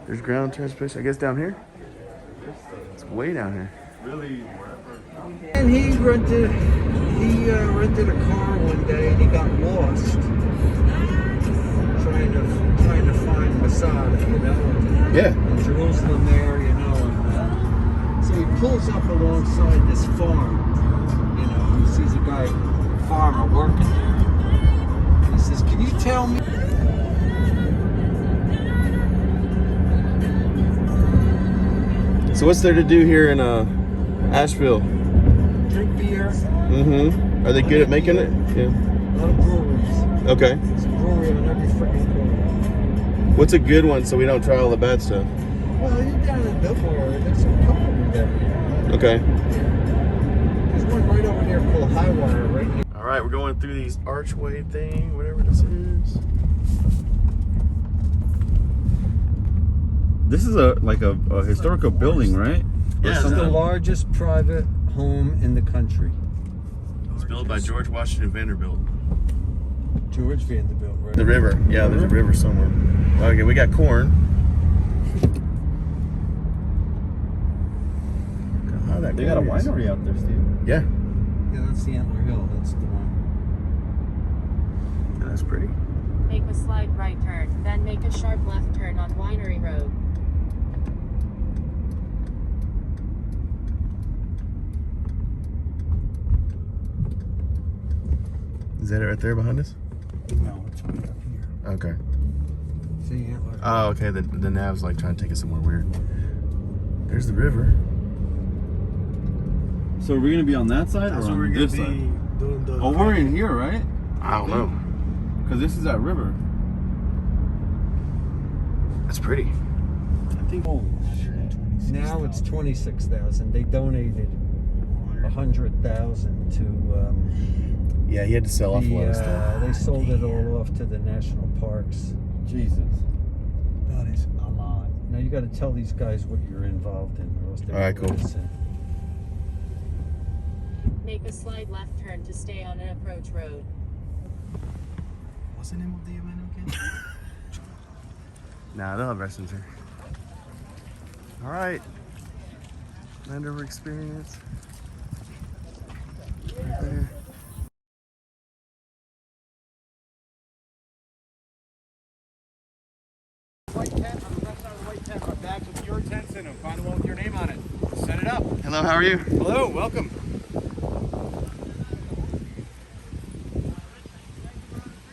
There's ground transportation. I guess down here. It's way down here. Really? And he rented a car one day and he got lost trying to find Masada, you know. Yeah. In Jerusalem there, you know. And, so he pulls up alongside this farm, you know, and sees a farmer working there. He says, "Can you tell me?" So what's there to do here in Asheville? Drink beer. Mm-hmm. Are they good at making it? Yeah. A lot of breweries. Okay. There's a brewery on every freaking corner. What's a good one so we don't try all the bad stuff? Well, you're down in Billboard. There's a couple of them. Okay. There's one right over there called Highwire right here. All right, we're going through these archway thing, whatever this is. This is like a historical building, right? Yeah, This is the largest private home in the country. It was built by George Washington Vanderbilt. George Vanderbilt, right? The river. Yeah, there's a river somewhere. Okay, we got corn. God, They got a winery out there, Steve. Yeah. Yeah, that's the Antler Hill. That's the one. Yeah, that's pretty. Make a slight right turn, then make a sharp left turn on Winery Road. Is that it right there behind us? No, it's way up here. Okay. See Antler Hill. Oh, okay. The nav's like trying to take us somewhere weird. There's the river. So are we gonna be on that side or on this side? Doing the Oh, we're in here, right? I don't know. Because this is that river. That's pretty. I think now it's 26,000. They donated 100,000 to Yeah, he had to sell off a lot of stuff. they sold it all off to the national parks. Jesus. That is a lot. Now you got to tell these guys what you're involved in, or else they All right, won't cool. listen. Make a slight left turn to stay on an approach road. What's the name of the event again? Nah, they'll have restrooms here. All right. Land Rover experience. Right there. White tent on the left side of the white tent are bags with your tents in them. Find one with your name on it. Set it up. Hello, how are you? Hello, welcome.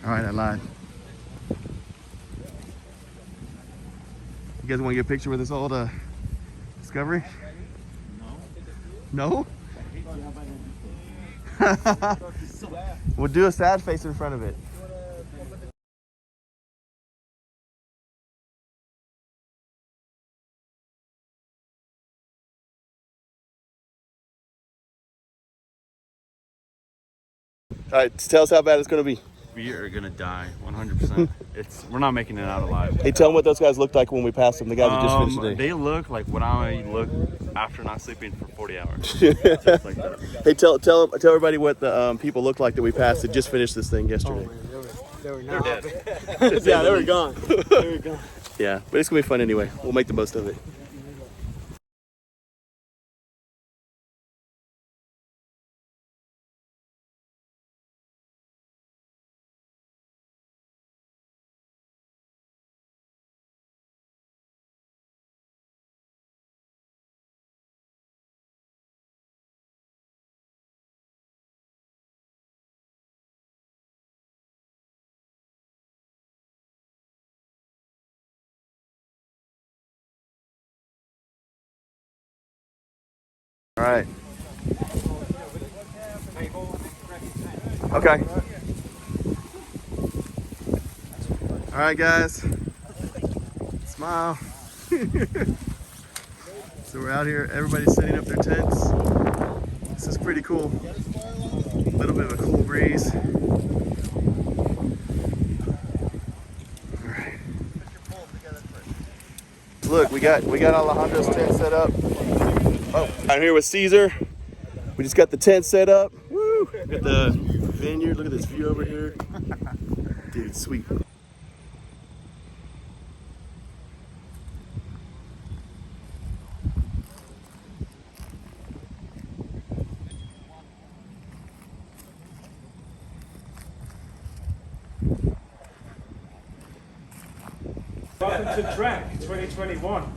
All right, I lied. You guys want to get a picture with this old Discovery? No. No? We'll do a sad face in front of it. All right, tell us how bad it's going to be. We are gonna die, 100%. We're not making it out alive. Hey, tell them what those guys looked like when we passed them, the guys that just finished today. They look like when I look after not sleeping for 40 hours. Just like that. Hey, tell everybody what the people looked like that we passed that just finished this thing yesterday. They were They're dead. yeah, they were gone. They were gone. Yeah, but it's going to be fun anyway. We'll make the most of it. All right. Okay. All right, guys. Smile. So we're out here. Everybody's setting up their tents. This is pretty cool. A little bit of a cool breeze. All right. Look, we got Alejandro's tent set up. Oh, I'm here with Caesar. We just got the tent set up. Woo! Got the vineyard. Look at this view over here. Dude, sweet. Welcome to TrēK 2021.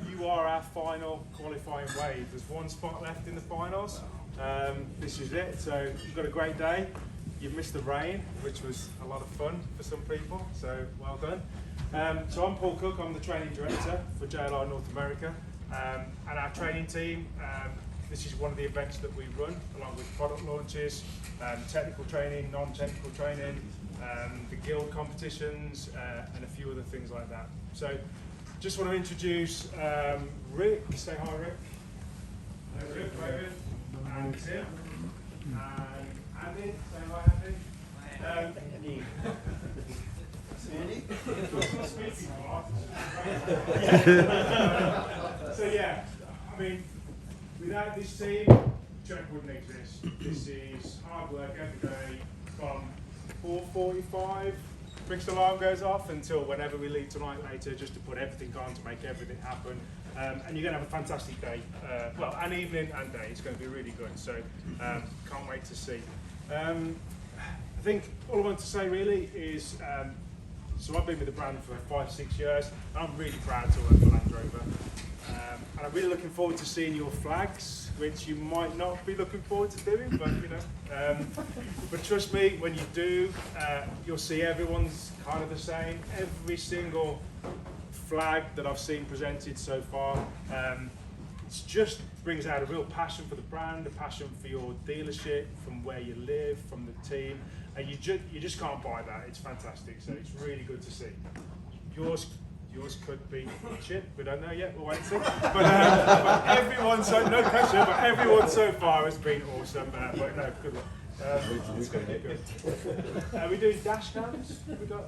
You are our final qualifying wave. There's one spot left in the finals. This is it. So you've got a great day. You've missed the rain, which was a lot of fun for some people. So well done. So I'm Paul Cook. I'm the training director for JLR North America, and our training team. This is one of the events that we run, along with product launches, technical training, non-technical training, the guild competitions, and a few other things like that. So. Just want to introduce Rick. Say hi, Rick. Hello, Rick. David. And Tim. And Andy. Say hi, Andy. So yeah, I mean, without this team, TrēK wouldn't exist. This is hard work every day from 4:45. Rick's alarm goes off until whenever we leave tonight later, just to put everything on to make everything happen. And you're going to have a fantastic day. Well, an evening and day. It's going to be really good. So can't wait to see. I think all I want to say really is, so I've been with the brand for 5-6 years. And I'm really proud to work for Land Rover. And I'm really looking forward to seeing your flags, which you might not be looking forward to doing, but you know. But trust me, when you do, you'll see everyone's kind of the same. Every single flag that I've seen presented so far, it just brings out a real passion for the brand, a passion for your dealership, from where you live, from the team, and you just can't buy that. It's fantastic, so it's really good to see. Yours could be shit. We don't know yet. We'll wait and see. But everyone, no pressure. But everyone so far has been awesome. But no, good luck. It's going to be good. We do dash cams. We got.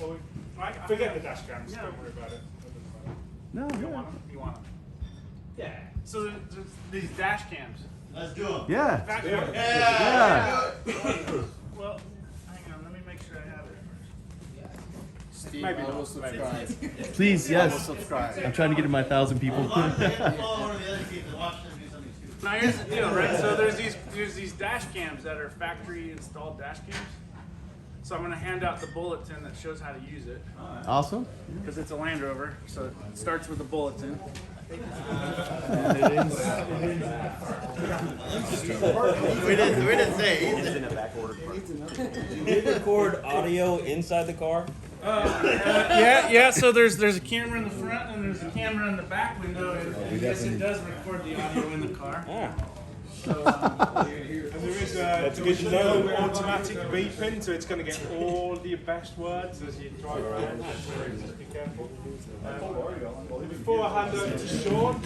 Well, forget the dash cams. Don't worry about it. No, you want them? You want them? Yeah. So there's these dash cams. Let's do them. Yeah. Yeah. Well, hang on. Let me make sure I have it. Steve, Maybe I will not. subscribe. Please, yes. Subscribe. I'm trying to get to my 1,000 people. Follow one of the other teams and watch them do something stupid. Now here's the deal, right? So there's these dash cams that are factory installed dash cams. So I'm going to hand out the bulletin that shows how to use it, Awesome. because it's a Land Rover. So it starts with a bulletin. We didn't say. It's in a back order. Do you record audio inside the car? Yeah. So there's a camera in the front and there's a camera in the back window, and yes, it does record the audio in the car. So, and there is no automatic beeping, so it's going to get all the best words as you drive around. So just be careful. Before I hand over to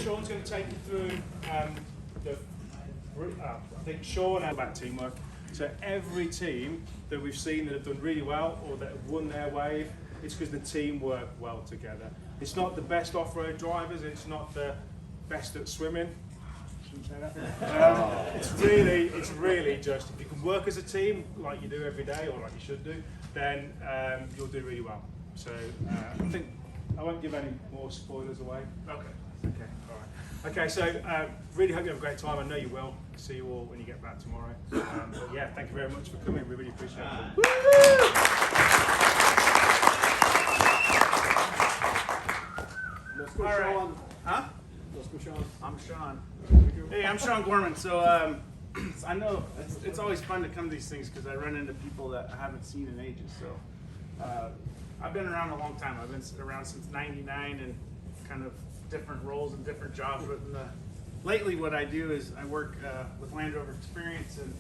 Sean's going to take you through I think Sean had about teamwork. So every team that we've seen that have done really well or that have won their wave, it's because the team work well together. It's not the best off-road drivers, it's not the best at swimming. It's really just, if you can work as a team like you do every day or like you should do, then you'll do really well. So I think I won't give any more spoilers away. Okay, all right. Okay, so really hope you have a great time. I know you will. See you all when you get back tomorrow. But yeah, thank you very much for coming. We really appreciate it. Let's go, All right. Sean. Huh? Let's go, Sean. I'm Sean. Hey, I'm Sean Gorman. So I know it's always fun to come to these things because I run into people that I haven't seen in ages. So I've been around a long time. I've been around since '99 and kind of different roles and different jobs. But lately what I do is I work with Land Rover Experience, and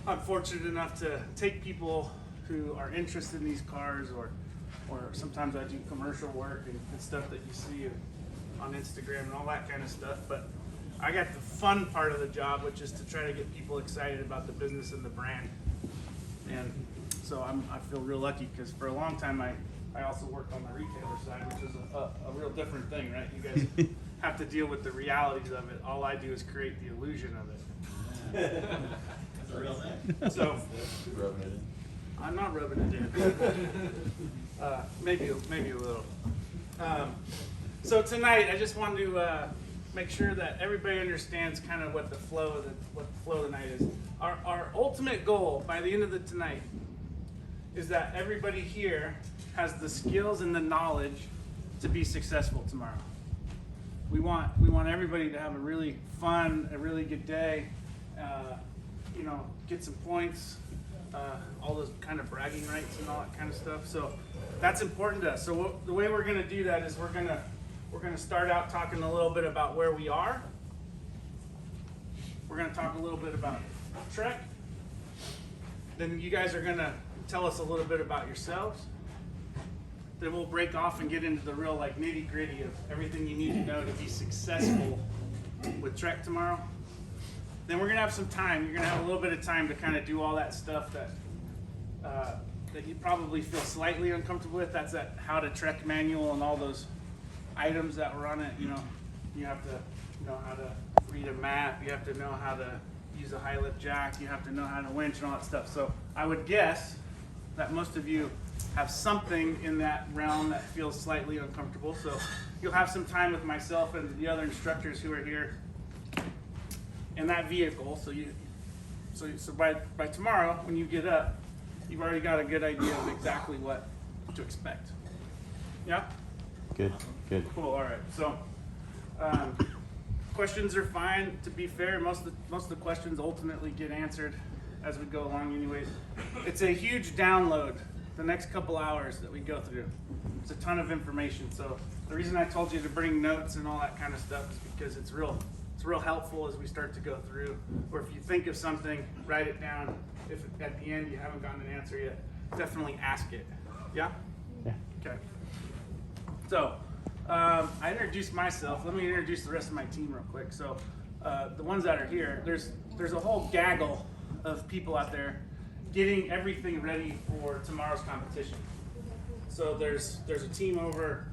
I'm fortunate enough to take people who are interested in these cars, or sometimes I do commercial work and stuff that you see on Instagram and all that kind of stuff. But I got the fun part of the job, which is to try to get people excited about the business and the brand. And so I feel real lucky because for a long time I also worked on the retailer side, which is a real different thing, right? You guys have to deal with the realities of it. All I do is create the illusion of it. That's a real thing. So I'm not rubbing it in. Maybe a little. So tonight I just wanted to make sure that everybody understands kind of what the flow of the night is. Our ultimate goal by the end of tonight is that everybody here has the skills and the knowledge to be successful tomorrow. We want everybody to have a really fun, a really good day, you know, get some points, all those kind of bragging rights and all that kind of stuff. So that's important to us. So the way we're going to do that is we're going to start out talking a little bit about where we are. We're going to talk a little bit about TrēK. Then you guys are going to tell us a little bit about yourselves. Then we'll break off and get into the real like nitty gritty of everything you need to know to be successful with TrēK tomorrow. Then we're gonna have some time. You're gonna have a little bit of time to kind of do all that stuff that that you probably feel slightly uncomfortable with. That's that how to TrēK manual and all those items that were on it. You know, you have to know how to read a map. You have to know how to use a high lift jack. You have to know how to winch and all that stuff. So I would guess that most of you have something in that realm that feels slightly uncomfortable. So you'll have some time with myself and the other instructors who are here in that vehicle. So by tomorrow when you get up, you've already got a good idea of exactly what to expect. Yeah? Good. Cool. All right. So questions are fine. To be fair, most of the questions ultimately get answered as we go along anyways. It's a huge download the next couple hours that we go through. It's a ton of information. So the reason I told you to bring notes and all that kind of stuff is because it's real helpful as we start to go through. Or if you think of something, write it down. If at the end you haven't gotten an answer yet, definitely ask it. Yeah? Yeah. Okay. So I introduced myself. Let me introduce the rest of my team real quick. So the ones that are here, there's a whole gaggle of people out there getting everything ready for tomorrow's competition. So there's a team over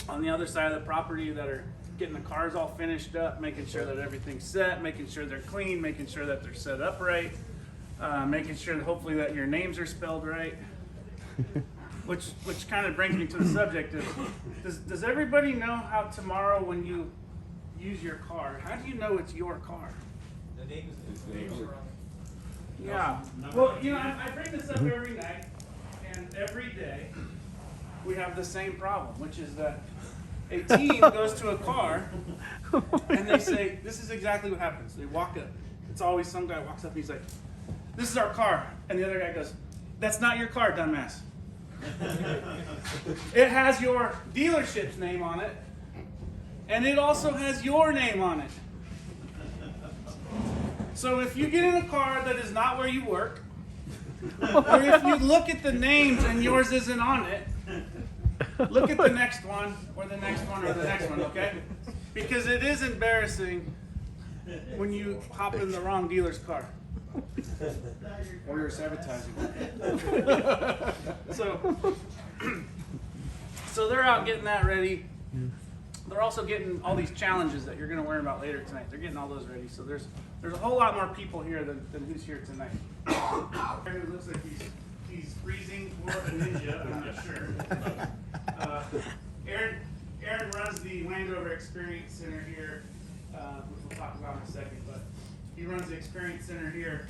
on the other side of the property that are getting the cars all finished up, making sure that everything's set, making sure they're clean, making sure that they're set up right, making sure that hopefully that your names are spelled right. Which kind of brings me to the subject of, does everybody know how tomorrow when you use your car, how do you know it's your car? The name is Yeah. Well, you know, I bring this up every night, and every day we have the same problem, which is that a team goes to a car and they say, this is exactly what happens. They walk up. It's always some guy walks up and he's like, this is our car. And the other guy goes, that's not your car, dumbass. It has your dealership's name on it, and it also has your name on it. So if you get in a car that is not where you work, or if you look at the names and yours isn't on it, look at the next one, or the next one, or the next one, okay? Because it is embarrassing when you hop in the wrong dealer's car. Or you're sabotaging. So they're out getting that ready. They're also getting all these challenges that you're going to learn about later tonight. They're getting all those ready. So there's a whole lot more people here than who's here tonight. It looks like he's freezing or a ninja. I'm not sure. Aaron runs the Land Rover Experience Center here, which we'll talk about in a second. But he runs the Experience Center here,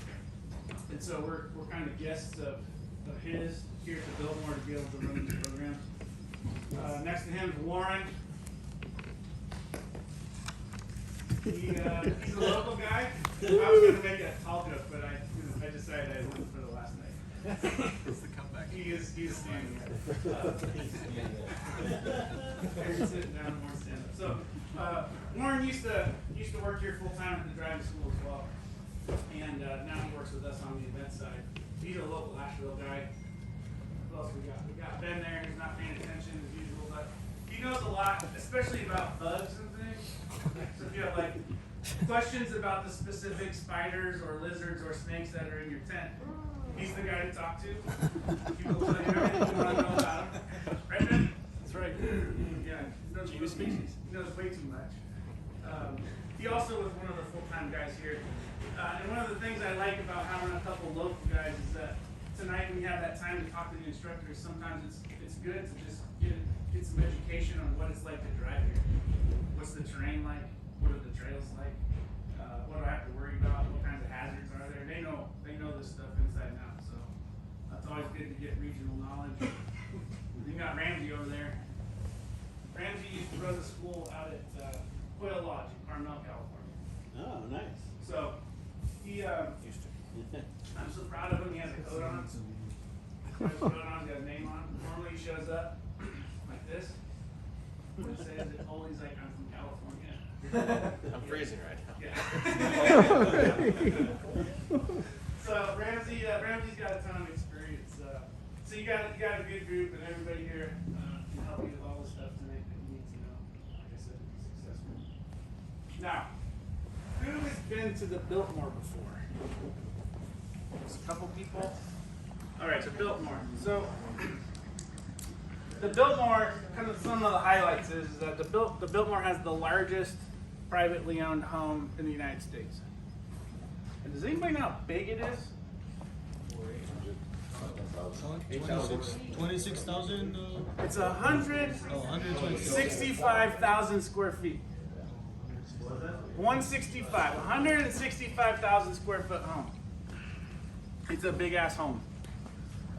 and so we're kind of guests of his here at the Biltmore to be able to run these programs. Next to him is Warren. He's a local guy. I was going to make a tall joke, but I decided I went for the last night. It's the comeback. He's standing there. Aaron's sitting down, Warren's standing up. So Warren used to work here full time at the driving school as well, and now he works with us on the event side. He's a local Asheville guy. Who else we got? We got Ben there. He's not paying attention as usual, but he knows a lot, especially about bugs and things. So if you have like questions about the specific spiders or lizards or snakes that are in your tent, he's the guy to talk to. He will tell you everything you want to know about them. Right, Ben? That's right. Yeah, he knows the species. He knows way too much. He also was one of the full-time guys here. And one of the things I like about having a couple local guys is that tonight when you have that time to talk to the instructors, sometimes it's good to just get some education on what it's like to drive here. What's the terrain like? What are the trails like? What do I have to worry about? What kinds of hazards hazards are there. They know this stuff inside and out. So that's always good to get regional knowledge. You got Ramsey over there. Ramsey used to run the school out at Quail Lodge in Carmel, California. Oh, nice. So he, I'm so proud of him. He has a coat on. He has a coat on. He's got a name on. Normally he shows up like this. It says it always like I'm from California. I'm freezing right now. Yeah. So Ramsey's got a ton of experience. So you got a good group, and everybody here can help you with all the stuff tonight that you need to know. Like I said, to be successful. Now, who has been to the Biltmore before? There's a couple people. All right, so Biltmore. So the Biltmore, kind of some of the highlights is that the Biltmore has the largest privately owned home in the United States. And does anybody know how big it is? 26,000. It's 165,000 square feet. 165,000 square foot home. It's a big ass home.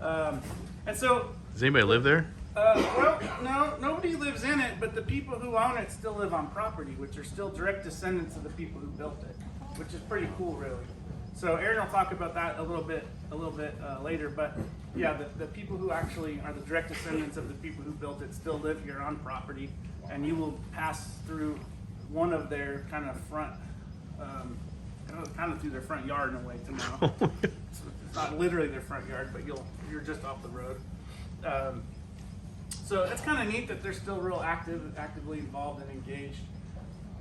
And so, Does anybody live there? well, no, nobody lives in it, but the people who own it still live on property, which are still direct descendants of the people who built it, which is pretty cool, really. So Aaron will talk about that a little bit later, but yeah, the people who actually are the direct descendants of the people who built it still live here on property, and you will pass through one of their kind of front, kind of through their front yard in a way tomorrow. It's not literally their front yard, but you're just off the road. So it's kind of neat that they're still real actively involved and engaged.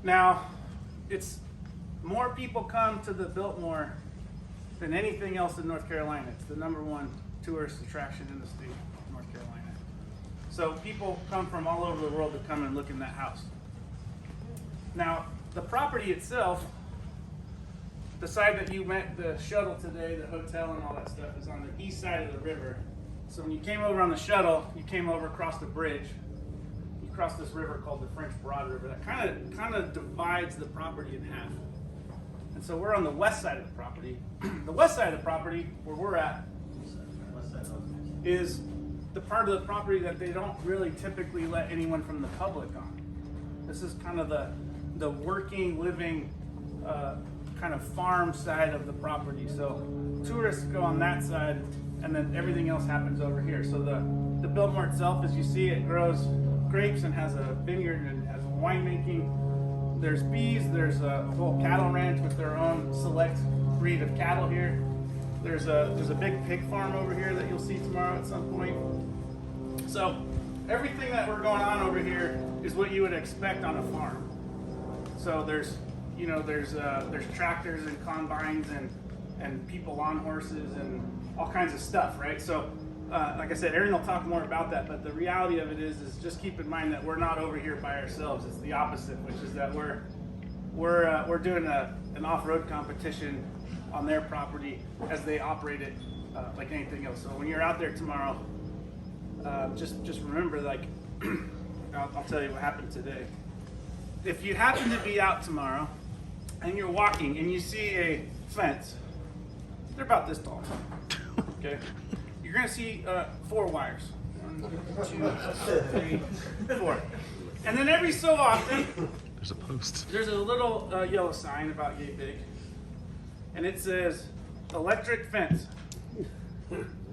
Now, it's more people come to the Biltmore than anything else in North Carolina. It's the #1 tourist attraction in the state of North Carolina. So people come from all over the world to come and look in that house. Now, the property itself, the side that you met the shuttle today, the hotel and all that stuff, is on the east side of the river. So when you came over on the shuttle, you came over across the bridge. You crossed this river called the French Broad River. That kind of divides the property in half. And so we're on the west side of the property. The west side of the property, where we're at, is the part of the property that they don't really typically let anyone from the public on. This is kind of the working, living, kind of farm side of the property. So tourists go on that side, and then everything else happens over here. So the Biltmore itself, as you see, it grows grapes and has a vineyard and has winemaking. There's bees, there's a whole cattle ranch with their own select breed of cattle here. There's a big pig farm over here that you'll see tomorrow at some point. So everything that we're going on over here is what you would expect on a farm. So there's tractors and combines and people on horses and all kinds of stuff, right? So like I said, Aaron will talk more about that, but the reality of it is just keep in mind that we're not over here by ourselves. It's the opposite, which is that we're doing an off-road competition on their property as they operate it like anything else. So when you're out there tomorrow, just remember, like, I'll tell you what happened today. If you happen to be out tomorrow and you're walking and you see a fence, they're about this tall, okay? You're gonna see 4 wires. 1, 2, 3, 4. And then every so often, There's a post. there's a little yellow sign about yay big, and it says electric fence.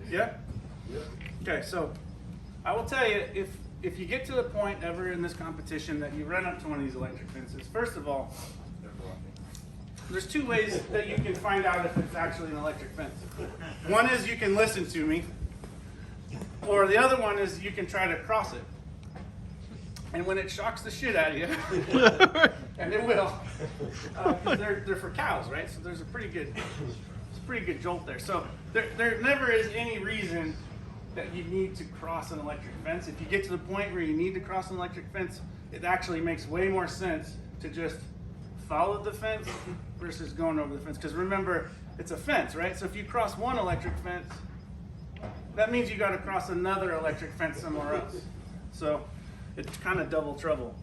Yeah? Okay, so I will tell you, if you get to the point ever in this competition that you run up to one of these electric fences, first of all, there's 2 ways that you can find out if it's actually an electric fence. One is you can listen to me, or the other one is you can try to cross it. And when it shocks the shit out of you, and it will, 'cause they're for cows, right? So there's a pretty good jolt there. So there never is any reason that you need to cross an electric fence. If you get to the point where you need to cross an electric fence, it actually makes way more sense to just follow the fence versus going over the fence. Because remember, it's a fence, right? So if you cross one electric fence, that means you got to cross another electric fence somewhere else. So it's kind of double trouble.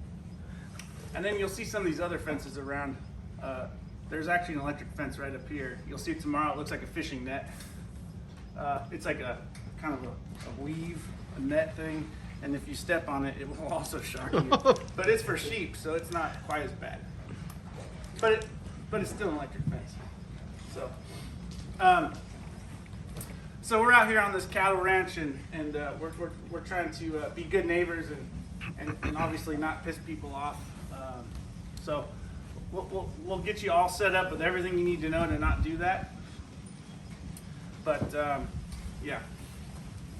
And then you'll see some of these other fences around there's actually an electric fence right up here. You'll see it tomorrow. It looks like a fishing net. It's like a kind of a weave, a net thing. And if you step on it, it will also shock you. But it's for sheep, so it's not quite as bad. But it's still an electric fence. So we're out here on this cattle ranch, and we're trying to be good neighbors and obviously not piss people off. So we'll get you all set up with everything you need to know to not do that. But yeah.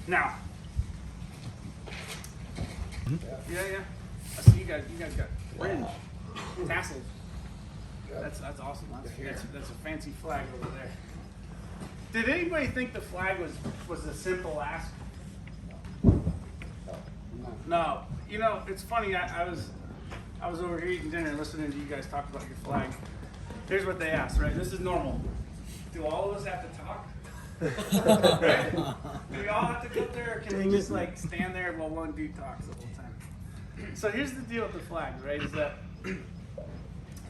Now. Yeah. I see you guys got fringe, tassels. That's awesome. That's a fancy flag over there. Did anybody think the flag was a simple ask? No. You know, it's funny. I was over here eating dinner and listening to you guys talk about your flag. Here's what they asked, right? This is normal. Do all of us have to talk? Right? Do we all have to go there, or can we just like stand there while one dude talks the whole time? So here's the deal with the flags, right? Is that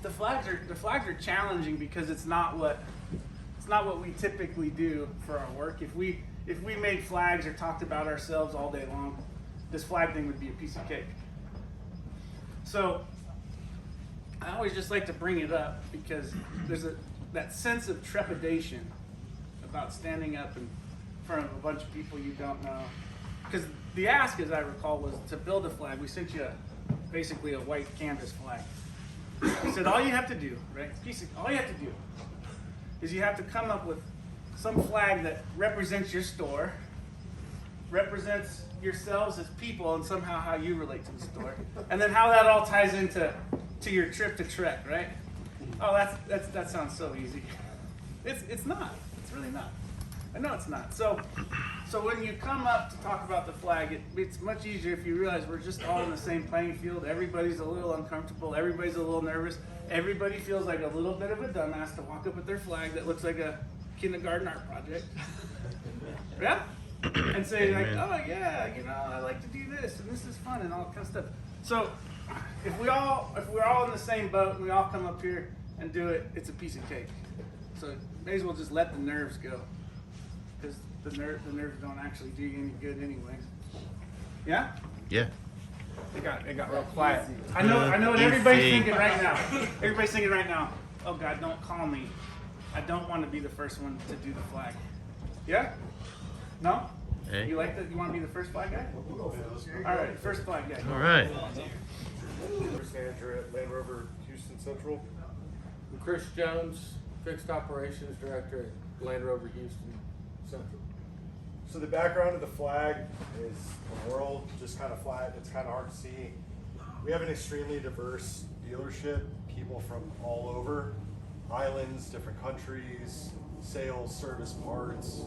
the flags are challenging because it's not what we typically do for our work. If we made flags or talked about ourselves all day long, this flag thing would be a piece of cake. So I always just like to bring it up because there's that sense of trepidation about standing up in front of a bunch of people you don't know. Because the ask, as I recall, was to build a flag. We sent you basically a white canvas flag. We said all you have to do, right? All you have to do is you have to come up with some flag that represents your store, represents yourselves as people, and somehow how you relate to the store, and then how that all ties into your trip to TrēK, right? Oh, that sounds so easy. It's not. It's really not. I know it's not. So when you come up to talk about the flag, it's much easier if you realize we're just all in the same playing field. Everybody's a little uncomfortable. Everybody's a little nervous. Everybody feels like a little bit of a dumbass to walk up with their flag that looks like a kindergarten art project. Yeah? And say like, oh yeah, you know, I like to do this and this is fun and all that kind of stuff. So if we're all in the same boat and we all come up here and do it, it's a piece of cake. So may as well just let the nerves go, because the nerves don't actually do you any good anyway. Yeah? Yeah. It got real quiet. I know what everybody's thinking right now. Everybody's thinking right now, oh God, don't call me. I don't want to be the first one to do the flag. Yeah? No? Hey. You like that? You want to be the first flag guy? All right, first flag guy. All right. First manager at Land Rover Houston Central. I'm Chris Jones, Fixed Operations Director at Land Rover Houston Central. So the background of the flag is the world, just kind of flat. It's kind of hard to see. We have an extremely diverse dealership, people from all over, islands, different countries, sales, service, parts.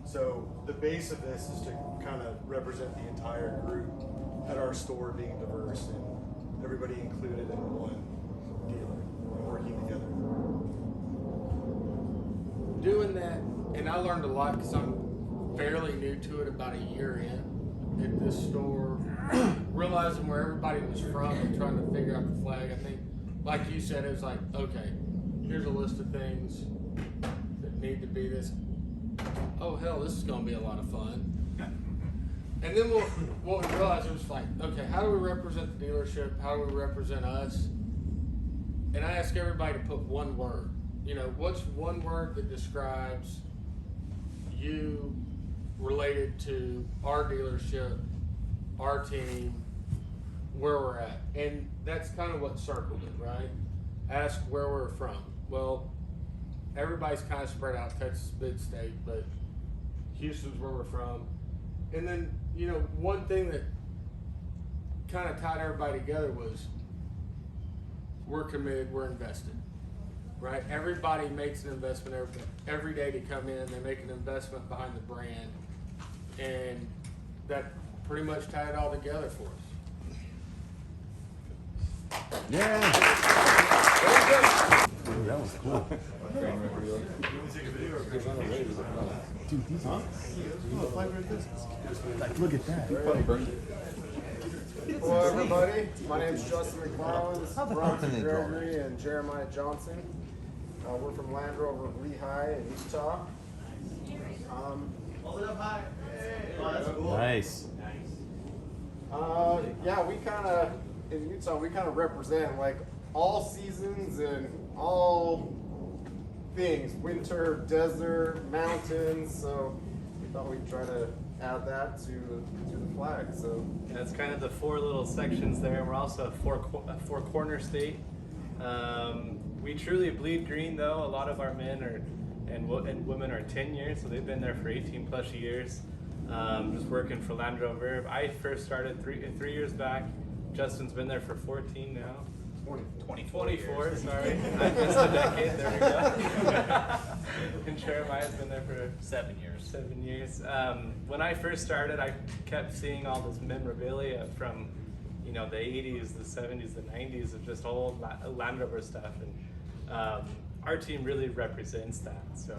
So the base of this is to kind of represent the entire group at our store being diverse and everybody included in one dealer and working together. Doing that, and I learned a lot because I'm fairly new to it, about a year in at this store, realizing where everybody was from and trying to figure out the flag. I think, like you said, it was like, okay, here's a list of things that need to be this. Oh hell, this is going to be a lot of fun. And then what we realized, it was like, okay, how do we represent the dealership? How do we represent us? And I asked everybody to put one word. You know, what's one word that describes you related to our dealership, our team, where we're at? And that's kind of what circled it, right? Ask where we're from. Well, everybody's kind of spread out. Texas is a big state, but Houston's where we're from. And then, you know, one thing that kind of tied everybody together was we're committed, we're invested, right? Everybody makes an investment every day to come in. They make an investment behind the brand, and that pretty much tied it all together for us. Yeah. Ooh, that was cool. Dude, these are like, look at that. Hello everybody, my name is Justin McMahon, Bronson Gregory, and Jeremiah Johnson. We're from Land Rover Lehigh in Utah. Nice. Yeah, we kind of, in Utah, we kind of represent like all seasons and all things, winter, desert, mountains, so we thought we'd try to add that to the flag. So That's kind of the 4 little sections there. We're also a four corner state. We truly bleed green though. A lot of our men and women are tenured, so they've been there for 18 plus years, just working for Land Rover. I first started 3 years back. Justin's been there for 14 now. 24, sorry. I missed a decade, there we go. And Jeremiah's been there for 7 years. 7 years. When I first started, I kept seeing all this memorabilia from, you know, the 80s, the 70s, the 90s of just old Land Rover stuff. And our team really represents that, so.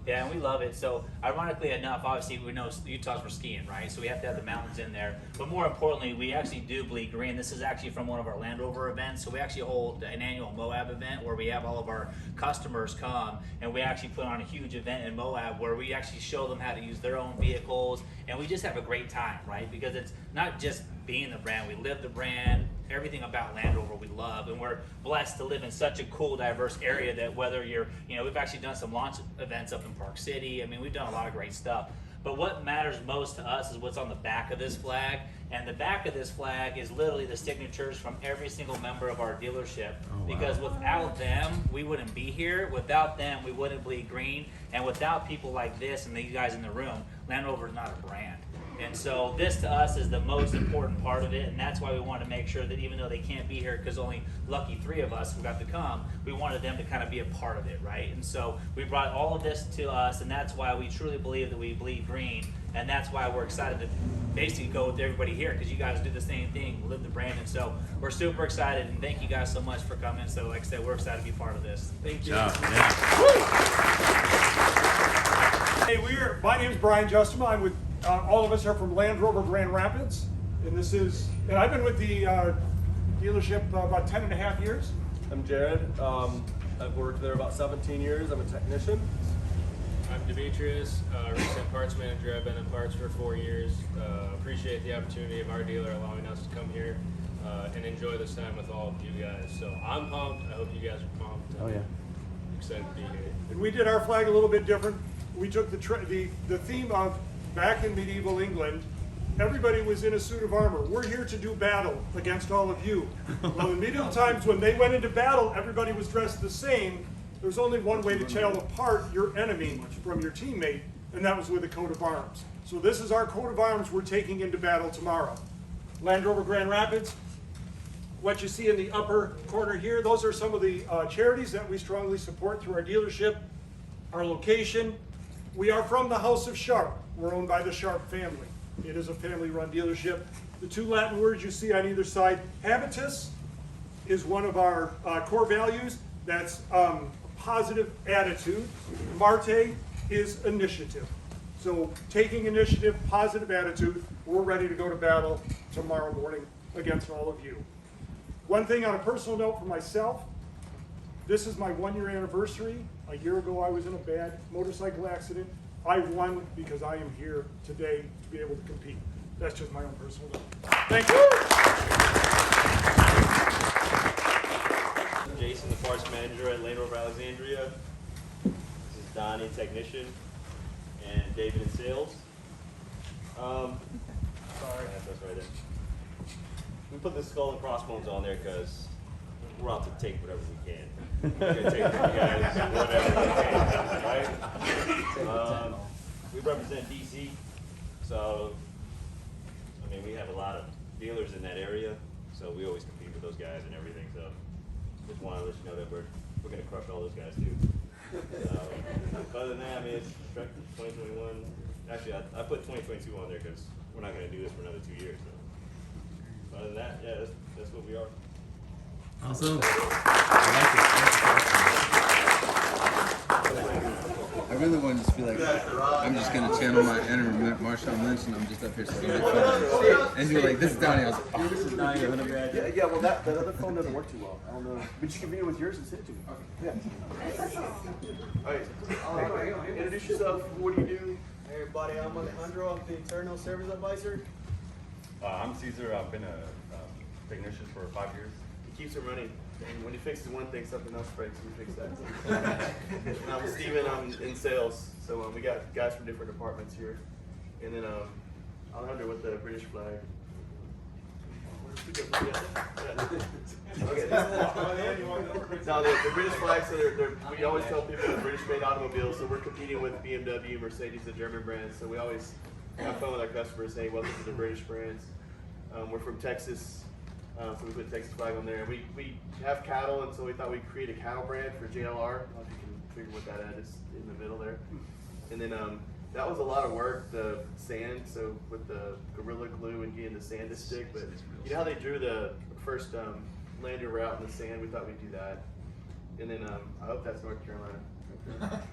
Yeah, and we love it. So, ironically enough, obviously we know Utah's for skiing, right? So we have to have the mountains in there. But more importantly, we actually do bleed green. This is actually from one of our Land Rover events. So we actually hold an annual Moab event where we have all of our customers come, and we actually put on a huge event in Moab where we actually show them how to use their own vehicles, and we just have a great time, right? Because it's not just being the brand, we live the brand. Everything about Land Rover we love, and we're blessed to live in such a cool, diverse area that whether you're, you know, we've actually done some launch events up in Park City. I mean, we've done a lot of great stuff. But what matters most to us is what's on the back of this flag. And the back of this flag is literally the signatures from every single member of our dealership. Oh, wow. Because without them, we wouldn't be here. Without them, we wouldn't bleed green. And without people like this and these guys in the room, Land Rover is not a brand. And so this to us is the most important part of it, and that's why we want to make sure that even though they can't be here because only lucky 3 of us who got to come, we wanted them to kind of be a part of it, right? And so we brought all of this to us, and that's why we truly believe that we bleed green, and that's why we're excited to basically go with everybody here, because you guys do the same thing, live the brand. And so we're super excited, and thank you guys so much for coming. So like I said, we're excited to be part of this. Thank you. Hey, my name's Brian Justema. I'm with all of us are from Land Rover Grand Rapids, and I've been with the dealership about 10.5 years. I'm Jared. I've worked there about 17 years. I'm a technician. I'm Demetrius, recent parts manager. I've been in parts for 4 years. Appreciate the opportunity of our dealer allowing us to come here and enjoy this time with all of you guys. So I'm pumped. I hope you guys are pumped. Oh yeah. Excited to be here. And we did our flag a little bit different. We took the theme of back in medieval England, everybody was in a suit of armor. We're here to do battle against all of you. Well, in medieval times, when they went into battle, everybody was dressed the same. There's only one way to tell apart your enemy from your teammate, and that was with a coat of arms. So this is our coat of arms we're taking into battle tomorrow. Land Rover Grand Rapids. What you see in the upper corner here, those are some of the charities that we strongly support through our dealership, our location. We are from the House of Sharp. We're owned by the Sharp family. It is a family-run dealership. The 2 Latin words you see on either side, habitus is one of our core values. That's positive attitude. Marte is initiative. So taking initiative, positive attitude, we're ready to go to battle tomorrow morning against all of you. One thing on a personal note for myself, this is my 1-year anniversary. A year ago, I was in a bad motorcycle accident. I won because I am here today to be able to compete. That's just my own personal note. Thank you. Jason, the parts manager at Land Rover Alexandria. This is Donnie, technician, and David in sales. Sorry, that's right there. We put the skull and crossbones on there because we're out to take whatever we can. We're gonna take from you guys whatever we can, right? We represent DC, so I mean we have a lot of dealers in that area, so we always compete with those guys and everything. So just want to let you know that we're gonna crush all those guys too. Other than that, I mean it's 2021. Actually, I put 2022 on there because we're not gonna do this for another 2 years. So other than that, yeah, that's what we are. Awesome. I really want to just be like, I'm just going to channel my inner Marshall Lynch, and I'm just up here saying, And you're like, this is Donnie. I was like, oh. This is Donnie, the undergrad. Yeah, well, that other phone doesn't work too well. I don't know. But you can video with yours and send it to me. Yeah. All right. Introduce yourself. What do you do? Hey everybody, I'm Alejandro. I'm the internal service advisor. I'm Caesar. I've been a technician for 5 years. He keeps it running. And when he fixes one thing, something else breaks, and we fix that. And I'm Steven. I'm in sales. So we got guys from different departments here. And then Alejandro with the British flag. Okay. No, the British flag, so we always tell people they're British-made automobiles, so we're competing with BMW, Mercedes, the German brands, so we always have fun with our customers saying, welcome to the British brands. We're from Texas, so we put Texas flag on there. We have cattle, and so we thought we'd create a cattle brand for JLR. I don't know if you can figure what that is in the middle there. And then that was a lot of work, the sand, so with the Gorilla Glue and getting the sand to stick, but you know how they drew the first Land Rover out in the sand? We thought we'd do that. And then I hope that's North Carolina. Is that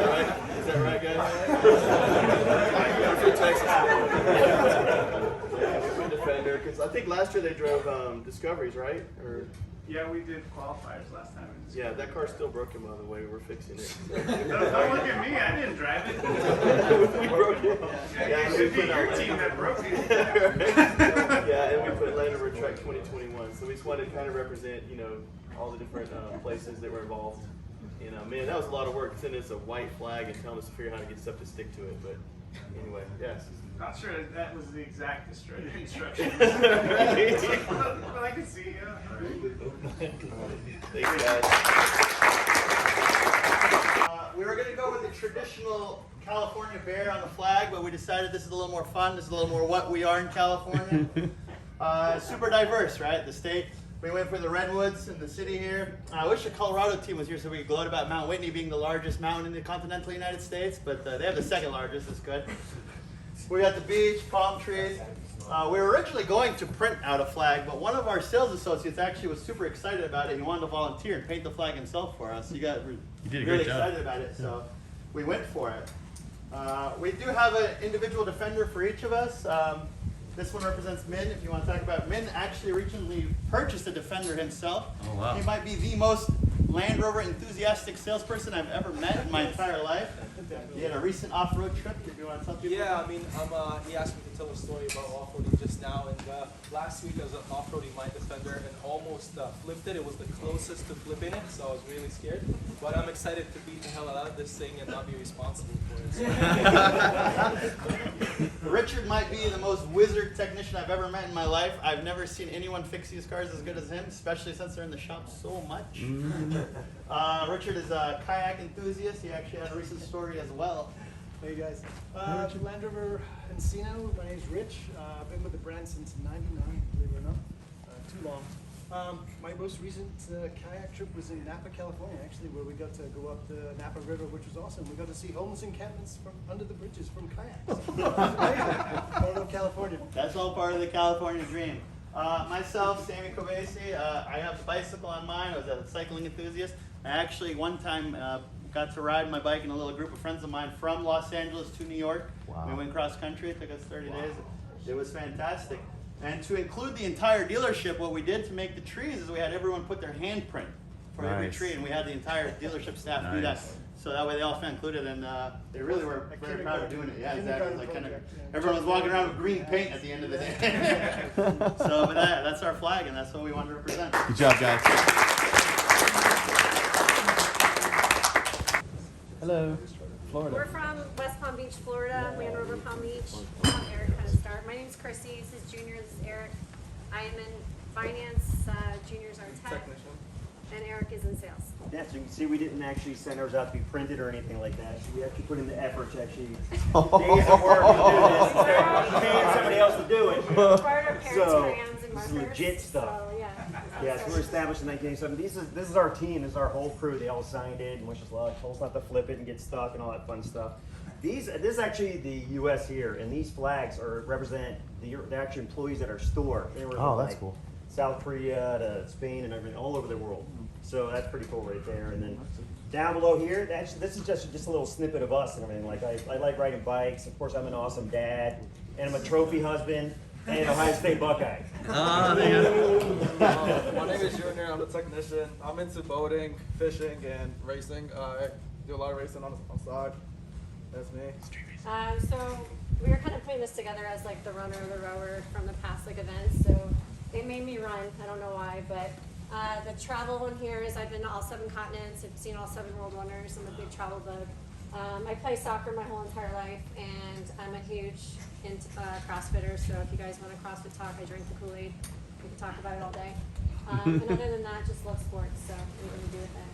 right? Is that right, guys? From Texas. Yeah, Defender, because I think last year they drove Discoveries, right? Or Yeah, we did qualifiers last time. yeah, that car's still broken, by the way. We're fixing it. So. Don't look at me. I didn't drive it. We broke it. Yeah, it should be your team that broke it. Yeah, and we put Land Rover TrēK 2021. So we just wanted to kind of represent, you know, all the different places that were involved. You know, man, that was a lot of work. Sending us a white flag and telling us to figure out how to get stuff to stick to it. But anyway, yes. Not sure that was the exact instruction. But I can see, yeah. Thanks, guys. We were going to go with the traditional California bear on the flag, but we decided this is a little more fun. This is a little more what we are in California. Super diverse, right? The state. We went for the redwoods in the city here. I wish the Colorado team was here so we could gloat about Mount Whitney being the largest mountain in the continental United States, but they have the second largest. That's good. We got the beach, palm trees. We were originally going to print out a flag, but one of our sales associates actually was super excited about it. He wanted to volunteer and paint the flag himself for us. He got really excited about it, so we went for it. We do have an individual defender for each of us. This one represents Min. If you want to talk about Min, actually recently purchased a Defender himself. Oh, wow. He might be the most Land Rover enthusiastic salesperson I've ever met in my entire life. He had a recent off-road trip. If you want to tell people. Yeah, I mean, he asked me to tell a story about off-roading just now, and last week I was off-roading my Defender and almost flipped it. It was the closest to flipping it, so I was really scared. But I'm excited to beat the hell out of this thing and not be responsible for it. Richard might be the most wizard technician I've ever met in my life. I've never seen anyone fix these cars as good as him, especially since they're in the shop so much. Richard is a kayak enthusiast. He actually had a recent story as well. Hey guys, Land Rover Encino. My name's Rich. I've been with the brand since '99, believe it or not. Too long. My most recent kayak trip was in Napa, California, actually, where we got to go up the Napa River, which was awesome. We got to see homeless encampments from under the bridges from kayaks. Part of California. That's all part of the California dream. Myself, Sammy Kovesi, I have a bicycle on mine. I was a cycling enthusiast. I actually one time got to ride my bike in a little group of friends of mine from Los Angeles to New York. Wow. We went cross country. It took us 30 days. It was fantastic. And to include the entire dealership, what we did to make the trees is we had everyone put their handprint for every tree, and we had the entire dealership staff do that. So that way they all felt included, and they really were very proud of doing it. Yeah, exactly. Like kind of, everyone was walking around with green paint at the end of the day. So with that, that's our flag, and that's what we want to represent. Good job, guys. Hello, Florida. We're from West Palm Beach, Florida, Land Rover Palm Beach. I'll have Eric kind of start. My name's Chrissy, this is Junior, this is Eric. I am in finance, Junior's our tech, and Eric is in sales. Yeah, so you can see we didn't actually send ours out to be printed or anything like that. So we actually put in the effort to actually days of work to do this instead of paying somebody else to do it. So this is legit stuff. Yeah, so we were established in 1987. This is our team, this is our whole crew. They all signed it and wish us luck, told us not to flip it and get stuck and all that fun stuff. This is actually the U.S. here, and these flags represent the actual employees at our store. They were that's cool. South Korea to Spain and everything, all over the world. So that's pretty cool right there. And then down below here, this is just a little snippet of us and everything. Like I like riding bikes. Of course, I'm an awesome dad, and I'm a trophy husband, and an Ohio State Buckeye. My name is Junior. I'm a technician. I'm into boating, fishing, and racing. I do a lot of racing on the side. That's me. So we were kind of putting this together as like the runner or the rower from the past like events. So they made me run. I don't know why, but the travel one here is I've been to all 7 continents. I've seen all 7 world wonders. I'm a big travel bug. I play soccer my whole entire life, and I'm a huge CrossFitter. So if you guys want a CrossFit talk, I drink the Kool-Aid. We can talk about it all day. And other than that, just love sports. So anything to do with that.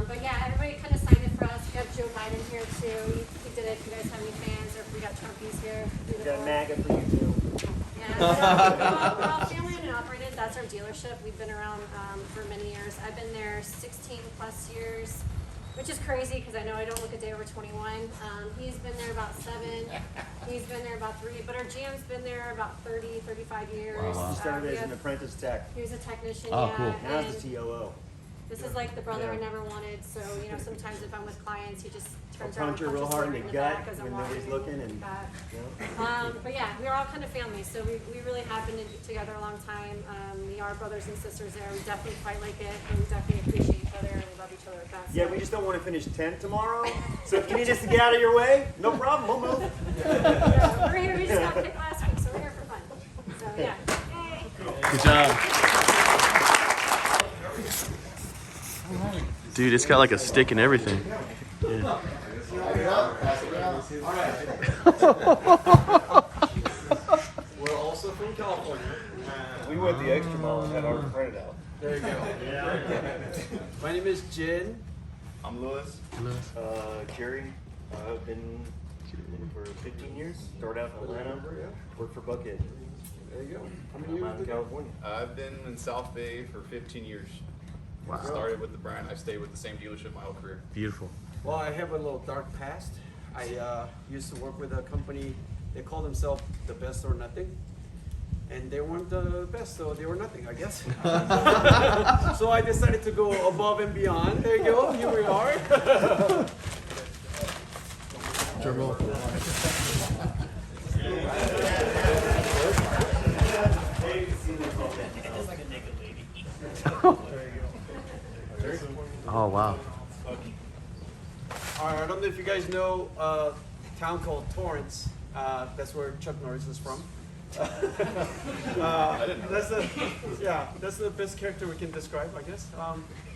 But yeah, everybody kind of signed it for us. We got Joe Biden here too. He did it. If you guys have any fans, or if we got Trumpies here. We got MAGA for you too. Yeah, so we're all family owned and operated. That's our dealership. We've been around for many years. I've been there 16 plus years, which is crazy because I know I don't look a day over 21. He's been there about 7. He's been there about 3. But our GM's been there about 30, 35 years. Wow. He started as an apprentice tech. He was a technician. Oh, yeah, cool. Now and he's the COO. this is like the brother Yeah. I never wanted. So, you know, sometimes if I'm with clients, he just turns I'll around punch her and real punches hard me in the back gut as I'm when walking. nobody's looking. And But yeah, we're all kind of family, so we really have been together a long time. We are brothers and sisters there. We definitely fight like it, and we definitely appreciate each other, and we love each other with that. Yeah, we just don't want to finish 10th tomorrow. So if you need us to get out of your way, no problem, we'll move. Yeah, we're here. We just got picked last week, so we're here for fun. So yeah. Yay. Good job. Dude, it's got like a stick and everything. Yeah. We're also from California. We went the extra mile and had ours printed out. There you go. My name is Jin. I'm Louis. Jerry. I've been for 15 years. Started out in Atlanta. Worked for Buckhead. There you go. How many I'm years out in ago? California. I've been in South Bay for 15 years. Wow. Started with the brand. I've stayed with the same dealership my whole career. Beautiful. Well, I have a little dark past. I used to work with a company. They call themselves the best or nothing. And they weren't the best, so they were nothing, I guess. So I decided to go above and beyond. There you go. Here we are. Drum roll. Oh wow. I don't know if you guys know a town called Torrance. That's where Chuck Norris is from. That's the best character we can describe, I guess.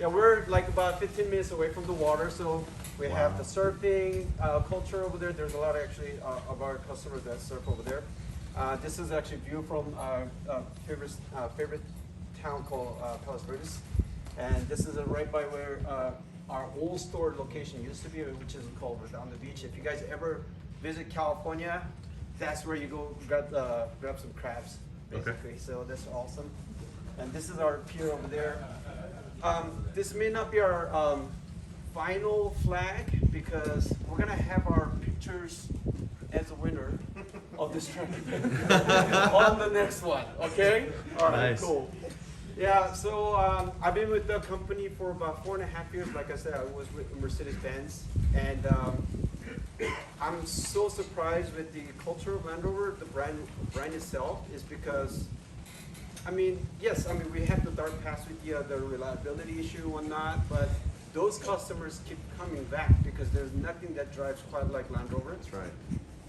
Yeah, we're like about 15 minutes away from the water, so we have the surfing culture over there. There's a lot actually of our customers that surf over there. This is actually view from our favorite town called Palos Verdes, and this is right by where our old store location used to be, which is called on the beach. If you guys ever visit California, that's where you go grab some crabs, basically. Okay. So that's awesome. And this is our pier over there. This may not be our final flag because we're gonna have our pictures as a winner of this trip on the next one. Okay. All right. Nice. Cool. Yeah, so I've been with the company for about 4.5 years. Like I said, I was with Mercedes-Benz, and I'm so surprised with the culture of Land Rover. The brand itself is because, I mean, yes, I mean we have the dark past with the reliability issue and whatnot, but those customers keep coming back because there's nothing that drives quite like Land Rover. That's right.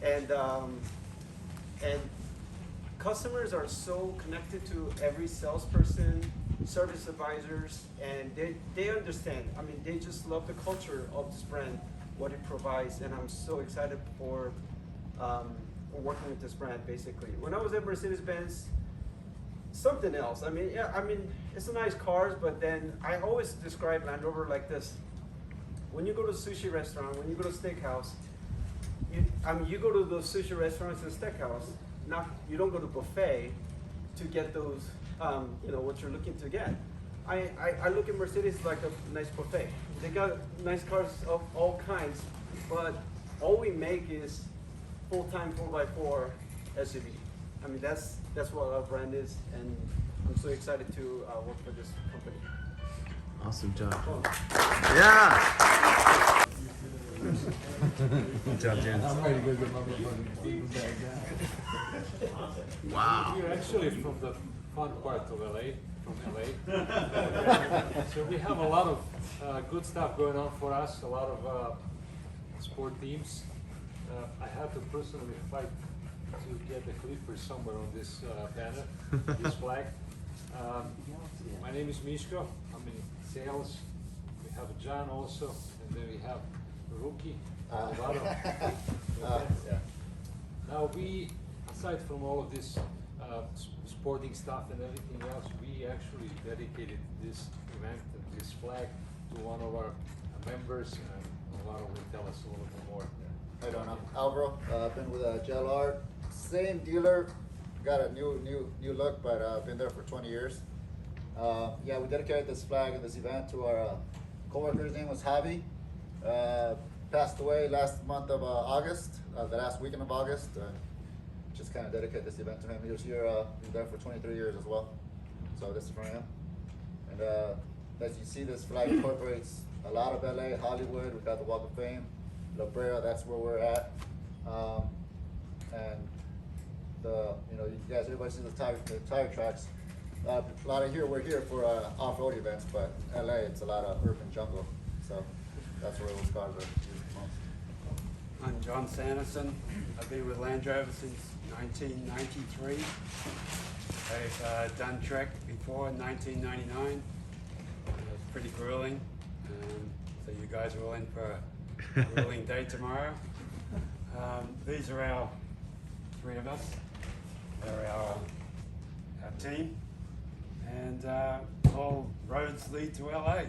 And customers are so connected to every salesperson, service advisors, and they understand. I mean, they just love the culture of this brand, what it provides, and I'm so excited for working with this brand, basically. When I was at Mercedes-Benz, something else. I mean, yeah, I mean, it's a nice cars, but then I always describe Land Rover like this. When you go to a sushi restaurant, when you go to a steakhouse, you go to those sushi restaurants and steakhouse, you don't go to buffet to get those, what you're looking to get. I look at Mercedes like a nice buffet. They got nice cars of all kinds, but all we make is full-time 4x4 SUV. I mean, that's what our brand is, and I'm so excited to work for this company. Awesome job. Yeah. Good job, James. I'm ready to go get my money back down. Wow. We're actually from the fun part of LA, from LA. So we have a lot of good stuff going on for us, a lot of sport teams. I had to personally fight to get the Clippers somewhere on this banner, this flag. My name is Miško, I'm in sales. We have John also, and then we have Rookie. Now we, aside from all of this sporting stuff and everything else, we actually dedicated this event and this flag to one of our members, and Alvaro will tell us a little bit more. How you doing? I'm Alvaro. I've been with JLR, same dealer. Got a new look, but I've been there for 20 years. Yeah, we dedicated this flag and this event to our coworker. His name was Javi. Passed away last month of August, the last weekend of August. Just kind of dedicate this event to him. He was here, he was there for 23 years as well. So this is for him. And as you see, this flag incorporates a lot of LA, Hollywood. We've got the Walk of Fame, La Brea, that's where we're at. And you guys, everybody sees the tire tracks. A lot of here, we're here for off-road events, but LA, it's a lot of urban jungle. So that's where those cars are used the most. I'm John Sanderson. I've been with Land Rover since 1993. I've done TrēK before in 1999. It was pretty grueling. So you guys are all in for a grueling day tomorrow. These are our three of us. They're our team. And all roads lead to LA.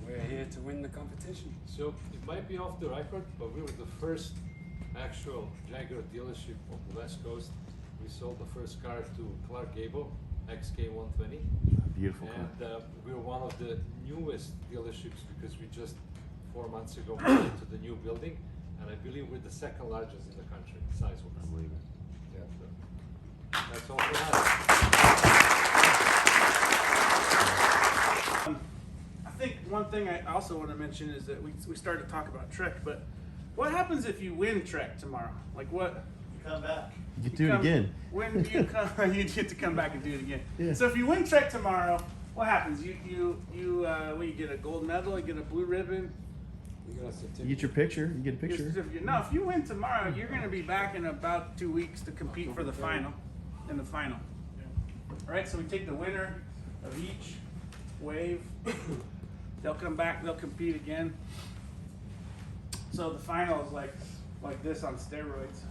We're here to win the competition. So it might be off the record, but we were the first actual Jaguar dealership on the West Coast. We sold the first car to Clark Gable, XK120. Beautiful car. And we were one of the newest dealerships because we just 4 months ago moved into the new building, and I believe we're the second largest in the country, size-wise. I believe it. Yeah. So that's all for us. I think one thing I also want to mention is that we started to talk about TrēK, but what happens if you win TrēK tomorrow? Like what? You come back. You do it again. When do you come? You get to come back and do it again. Yeah. So if you win TrēK tomorrow, what happens? You get a gold medal, you get a blue ribbon. You get your picture. You get a picture. No, if you win tomorrow, you're going to be back in about 2 weeks to compete for the final. In the final. All right. So we take the winner of each wave. They'll come back. They'll compete again. So the final is like this on steroids.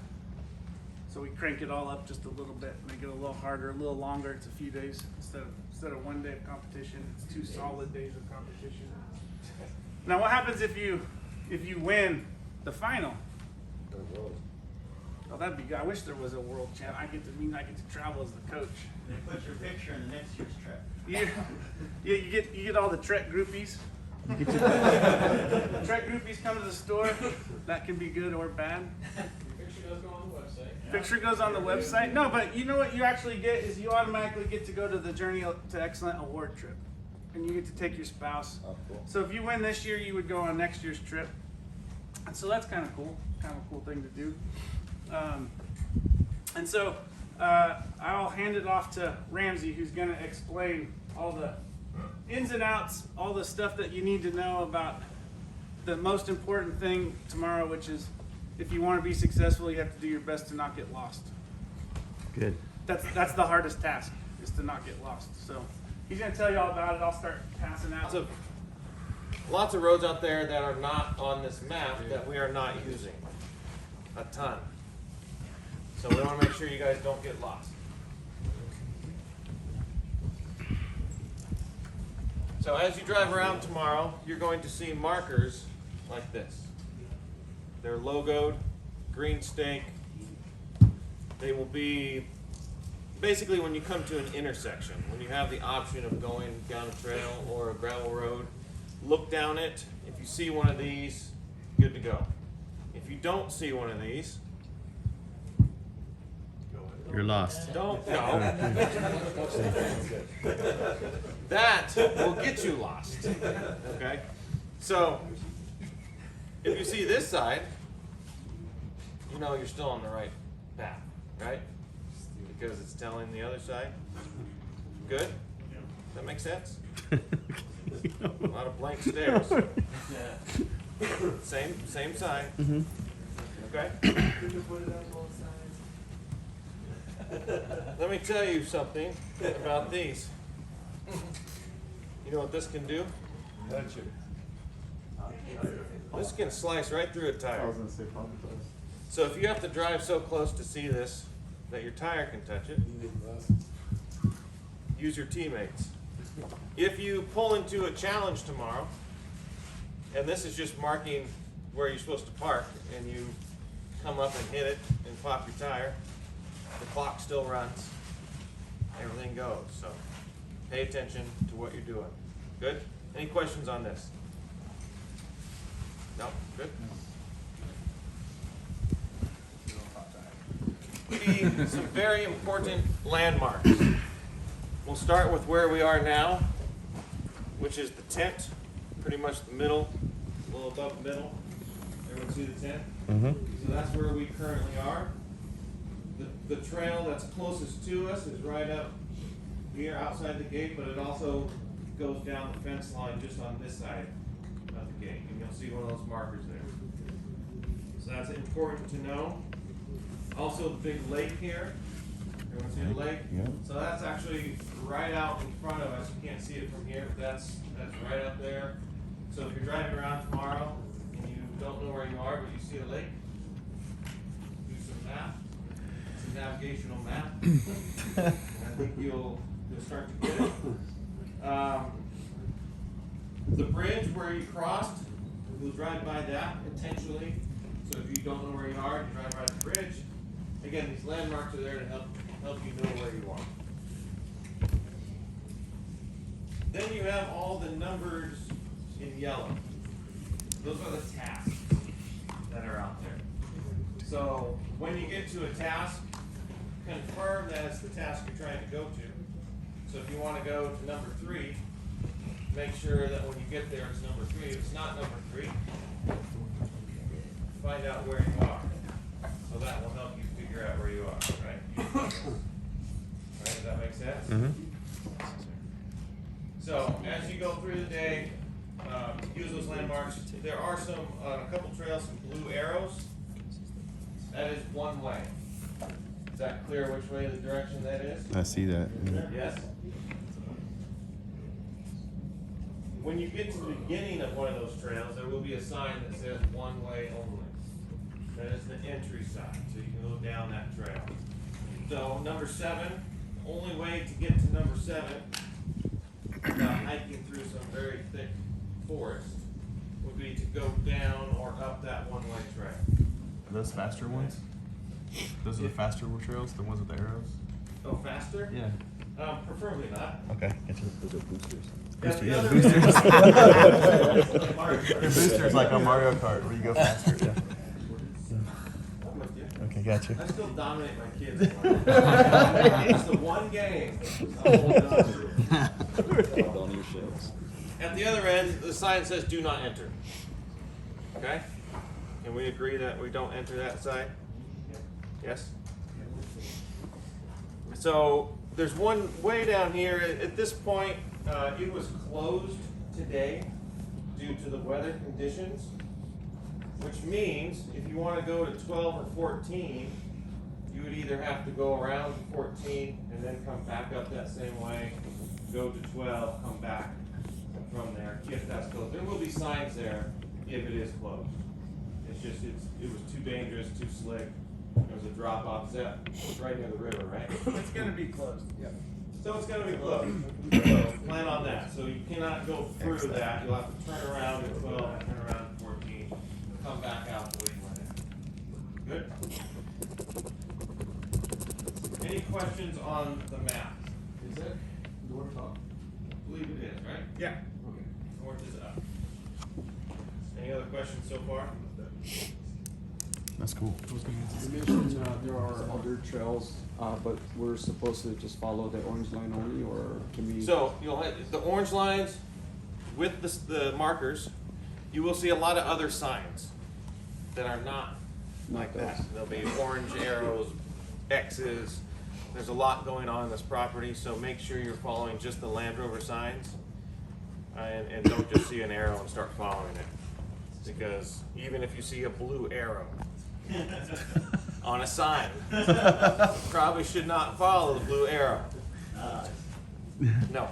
So we crank it all up just a little bit, make it a little harder, a little longer. It's a few days instead of 1 day of competition. It's 2 solid days of competition. Now, what happens if you win the final? Oh, that'd be good. I wish there was a world champ. I get to travel as the coach. They put your picture in the next year's TrēK. You get all the TrēK groupies. You get to The TrēK groupies come to the store. That can be good or bad. Picture does go on the website. Picture goes on the website. No, but you know what you actually get is you automatically get to go to the Journey to Excellent award trip, and you get to take your spouse. Oh, cool. So if you win this year, you would go on next year's trip. And so that's kind of cool. Kind of a cool thing to do. And so I'll hand it off to Ramsey, who's going to explain all the ins and outs, all the stuff that you need to know about the most important thing tomorrow, which is if you want to be successful, you have to do your best to not get lost. Good. That's the hardest task, is to not get lost. So he's going to tell you all about it. I'll start passing out. Lots of roads out there that are not on this map that we are not using. A ton. So we want to make sure you guys don't get lost. So as you drive around tomorrow, you're going to see markers like this. They're logoed, green stake. They will be basically when you come to an intersection, when you have the option of going down a trail or a gravel road, look down it. If you see one of these, good to go. If you don't see one of these, You're lost. Don't go. That will get you lost. Okay? So, if you see this side, you know you're still on the right path, right? Because it's telling the other side. Good? Does that make sense? A lot of blank stares. Same side. Okay? Let me tell you something about these. You know what this can do? Touch it. This can slice right through a tire. So if you have to drive so close to see this that your tire can touch it, use your teammates. If you pull into a challenge tomorrow, and this is just marking where you're supposed to park, and you come up and hit it and pop your tire, the clock still runs, everything goes. So pay attention to what you're doing. Good? Any questions on this? No? Good? Some very important landmarks. We'll start with where we are now, which is the tent, pretty much the middle, a little above the middle. Everyone see the tent? So that's where we currently are. The trail that's closest to us is right up here outside the gate, but it also goes down the fence line just on this side of the gate, and you'll see one of those markers there. So that's important to know. Also the big lake here. Everyone see the lake? Yeah. So that's actually right out in front of us. You can't see it from here, but that's right up there. So if you're driving around tomorrow and you don't know where you are, but you see a lake, do some map, some navigational map. I think you'll start to get it. The bridge where you crossed, you'll drive by that intentionally. So if you don't know where you are, you drive by the bridge. Again, these landmarks are there to help you know where you are. Then you have all the numbers in yellow. Those are the tasks that are out there. So when you get to a task, confirm that it's the task you're trying to go to. So if you want to go to number 3, make sure that when you get there it's number 3. If it's not number 3, find out where you are. So that will help you figure out where you are, right? Right, does that make sense? So as you go through the day, use those landmarks. There are a couple trails, some blue arrows. That is one way. Is that clear which way the direction that is? I see that. Yes. When you get to the beginning of one of those trails, there will be a sign that says one way only. That is the entry side, so you can go down that trail. So number 7, the only way to get to number 7 without hiking through some very thick forest would be to go down or up that one-way trail. Are those faster ones? Those are the faster trails, the ones with the arrows? Oh, faster? Yeah. Preferably not. Okay, gotcha. Those are boosters. Yeah, Boosters. boosters. Your boosters like on Mario Kart where you go faster. Yeah. I'm with you. Okay, gotcha. I still dominate my kids. It's the one game. I'll hold on to it. At the other end, the sign says "Do not enter." Okay? Can we agree that we don't enter that side? Yes? So there's one way down here. At this point, it was closed today due to the weather conditions, which means if you want to go to 12 or 14, you would either have to go around to 14 and then come back up that same way, go to 12, come back from there if that's closed. There will be signs there if it is closed. It's just it was too dangerous, too slick. There was a drop off. It's right near the river, right? It's going to be closed. Yeah. So it's going to be closed. So plan on that. So you cannot go through that. You'll have to turn around at 12 and turn around at 14. Come back out the way you went in. Good? Any questions on the map? Is it north up? I believe it is, right? Yeah. Okay. North is up. Any other questions so far? That's cool. You mentioned there are other trails but we're supposed to just follow the orange line only, or can we? So you'll have the orange lines with the markers. You will see a lot of other signs that are not like that. There'll be orange arrows, X's. There's a lot going on in this property, so make sure you're following just the Land Rover signs, and don't just see an arrow and start following it. Because even if you see a blue arrow on a sign, probably should not follow the blue arrow. No,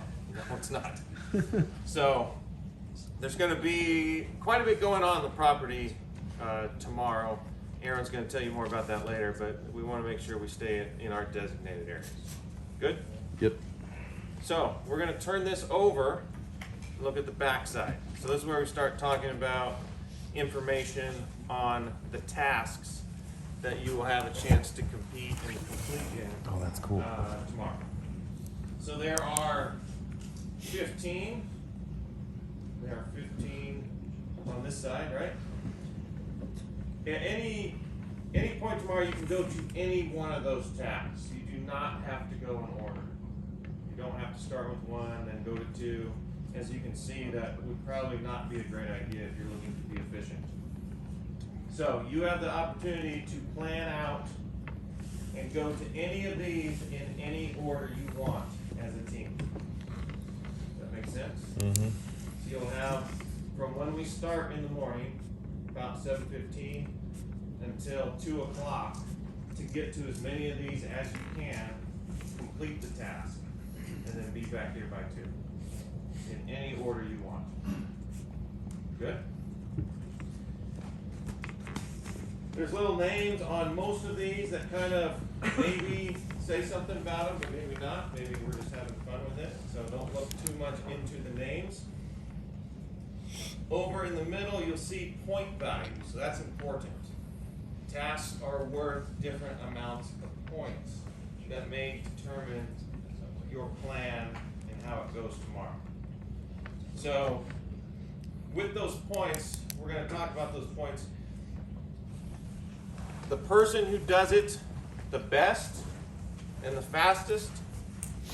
it's not. So there's going to be quite a bit going on in the property tomorrow. Aaron's going to tell you more about that later, but we want to make sure we stay in our designated areas. Good? Yep. So we're going to turn this over and look at the back side. So this is where we start talking about information on the tasks that you will have a chance to compete and complete in. Oh, that's cool. Tomorrow. So there are 15. There are 15 on this side, right? At any point tomorrow, you can go to any one of those tasks. You do not have to go in order. You don't have to start with one, then go to two. As you can see, that would probably not be a great idea if you're looking to be efficient. So you have the opportunity to plan out and go to any of these in any order you want as a team. Does that make sense? Mm-hmm. So you'll have from when we start in the morning, about 7:15, until 2 o'clock, to get to as many of these as you can, complete the task, and then be back here by 2. In any order you want. Good? There's little names on most of these that kind of maybe say something about them, but maybe not. Maybe we're just having fun with it, so don't look too much into the names. Over in the middle, you'll see point values, so that's important. Tasks are worth different amounts of points that may determine your plan and how it goes tomorrow. So, with those points, we're going to talk about those points. The person who does it the best and the fastest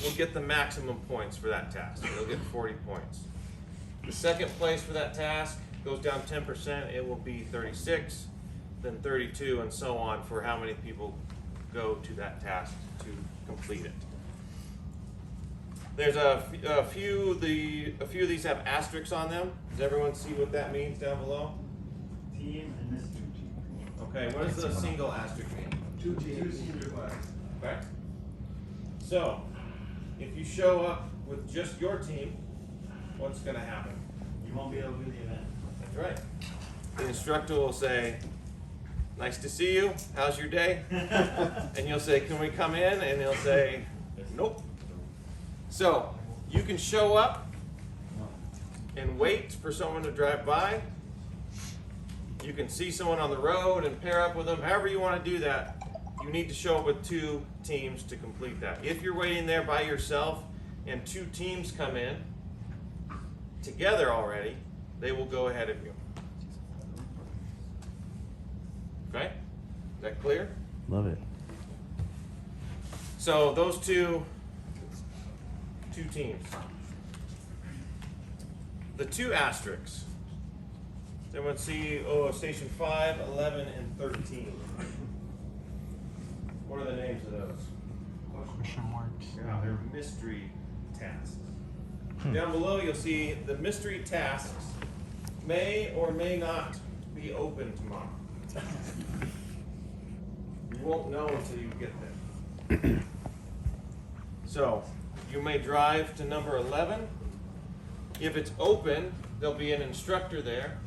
will get the maximum points for that task. They'll get 40 points. The second place for that task goes down 10%. It will be 36, then 32, and so on for how many people go to that task to complete it. There's a few of these have asterisks on them. Does everyone see what that means down below? Team and this team. Okay, what does the single asterisk mean? 2 teams. Okay. So, if you show up with just your team, what's going to happen? You won't be able to do the event. That's right. The instructor will say, "Nice to see you. How's your day?" And you'll say, "Can we come in?" And he'll say, "Nope." So, you can show up and wait for someone to drive by. You can see someone on the road and pair up with them. However you want to do that, you need to show up with 2 teams to complete that. If you're waiting there by yourself and 2 teams come in together already, they will go ahead of you. Okay? Is that clear? Love it. So those two teams. The 2 asterisks. Does everyone see station 5, 11, and 13? What are the names of those? Question marks. Yeah, they're mystery tasks. Down below you'll see the mystery tasks may or may not be open tomorrow. You won't know until you get there. So, you may drive to number 11. If it's open, there'll be an instructor there.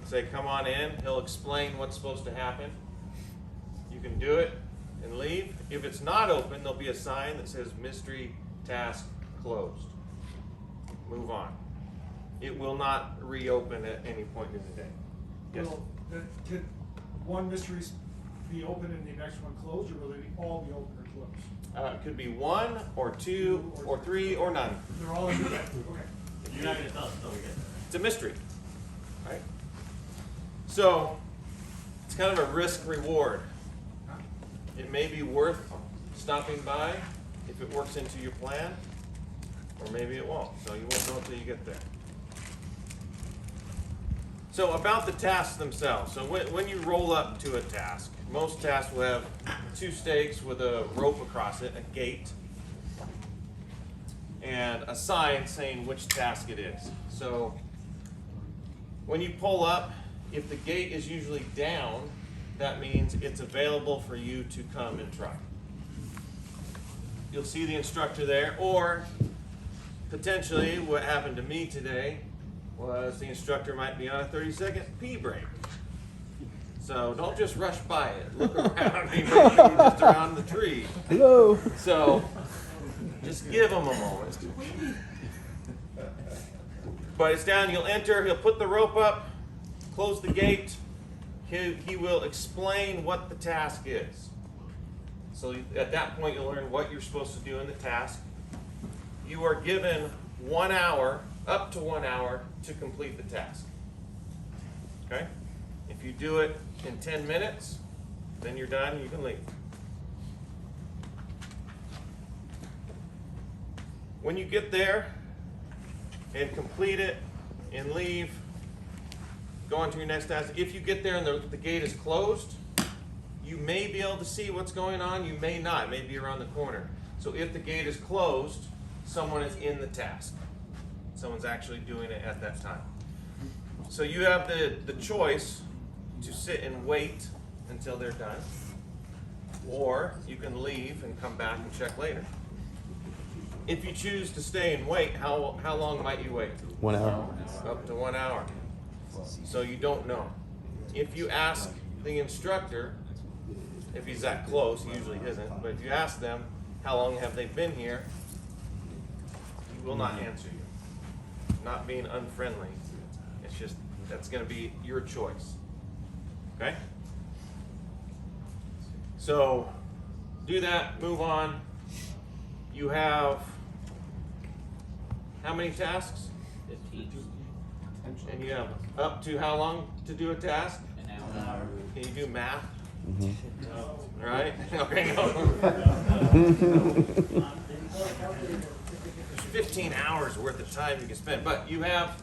Say, "Come on in." He'll explain what's supposed to happen. You can do it and leave. If it's not open, there'll be a sign that says "Mystery Task Closed." Move on. It will not reopen at any point in the day. Yes? Will could one mystery be open and the next one closed, or will they all be open or closed? It could be 1 or 2 or 3 or none. They're all in the event. Okay. You're not going to tell us until we get there. It's a mystery, right? So, it's kind of a risk reward. It may be worth stopping by if it works into your plan, or maybe it won't. So you won't know until you get there. So about the tasks themselves. So when you roll up to a task, most tasks will have 2 stakes with a rope across it, a gate, and a sign saying which task it is. So when you pull up, if the gate is usually down, that means it's available for you to come and try. You'll see the instructor there, or potentially what happened to me today was the instructor might be on a 30-second pee break. So don't just rush by it. Look around. He might be just around the tree. Hello. So just give him a moment. But it's down. You'll enter. He'll put the rope up, close the gate. He will explain what the task is. So at that point, you'll learn what you're supposed to do in the task. You are given 1 hour, up to 1 hour, to complete the task. Okay? If you do it in 10 minutes, then you're done and you can leave. When you get there and complete it and leave, go on to your next task. If you get there and the gate is closed, you may be able to see what's going on, you may not. It may be around the corner. So if the gate is closed, someone is in the task. Someone's actually doing it at that time. So you have the choice to sit and wait until they're done, or you can leave and come back and check later. If you choose to stay and wait, how long might you wait? 1 hour. Up to 1 hour. So you don't know. If you ask the instructor, if he's that close, he usually isn't, but if you ask them how long have they been here, he will not answer you. Not being unfriendly. It's just, that's going to be your choice. Okay? So, do that, move on. You have how many tasks? 15. And you have up to how long to do a task? An hour. Can you do math? No. Right? Okay, no. There's 15 hours worth of time you can spend, but you have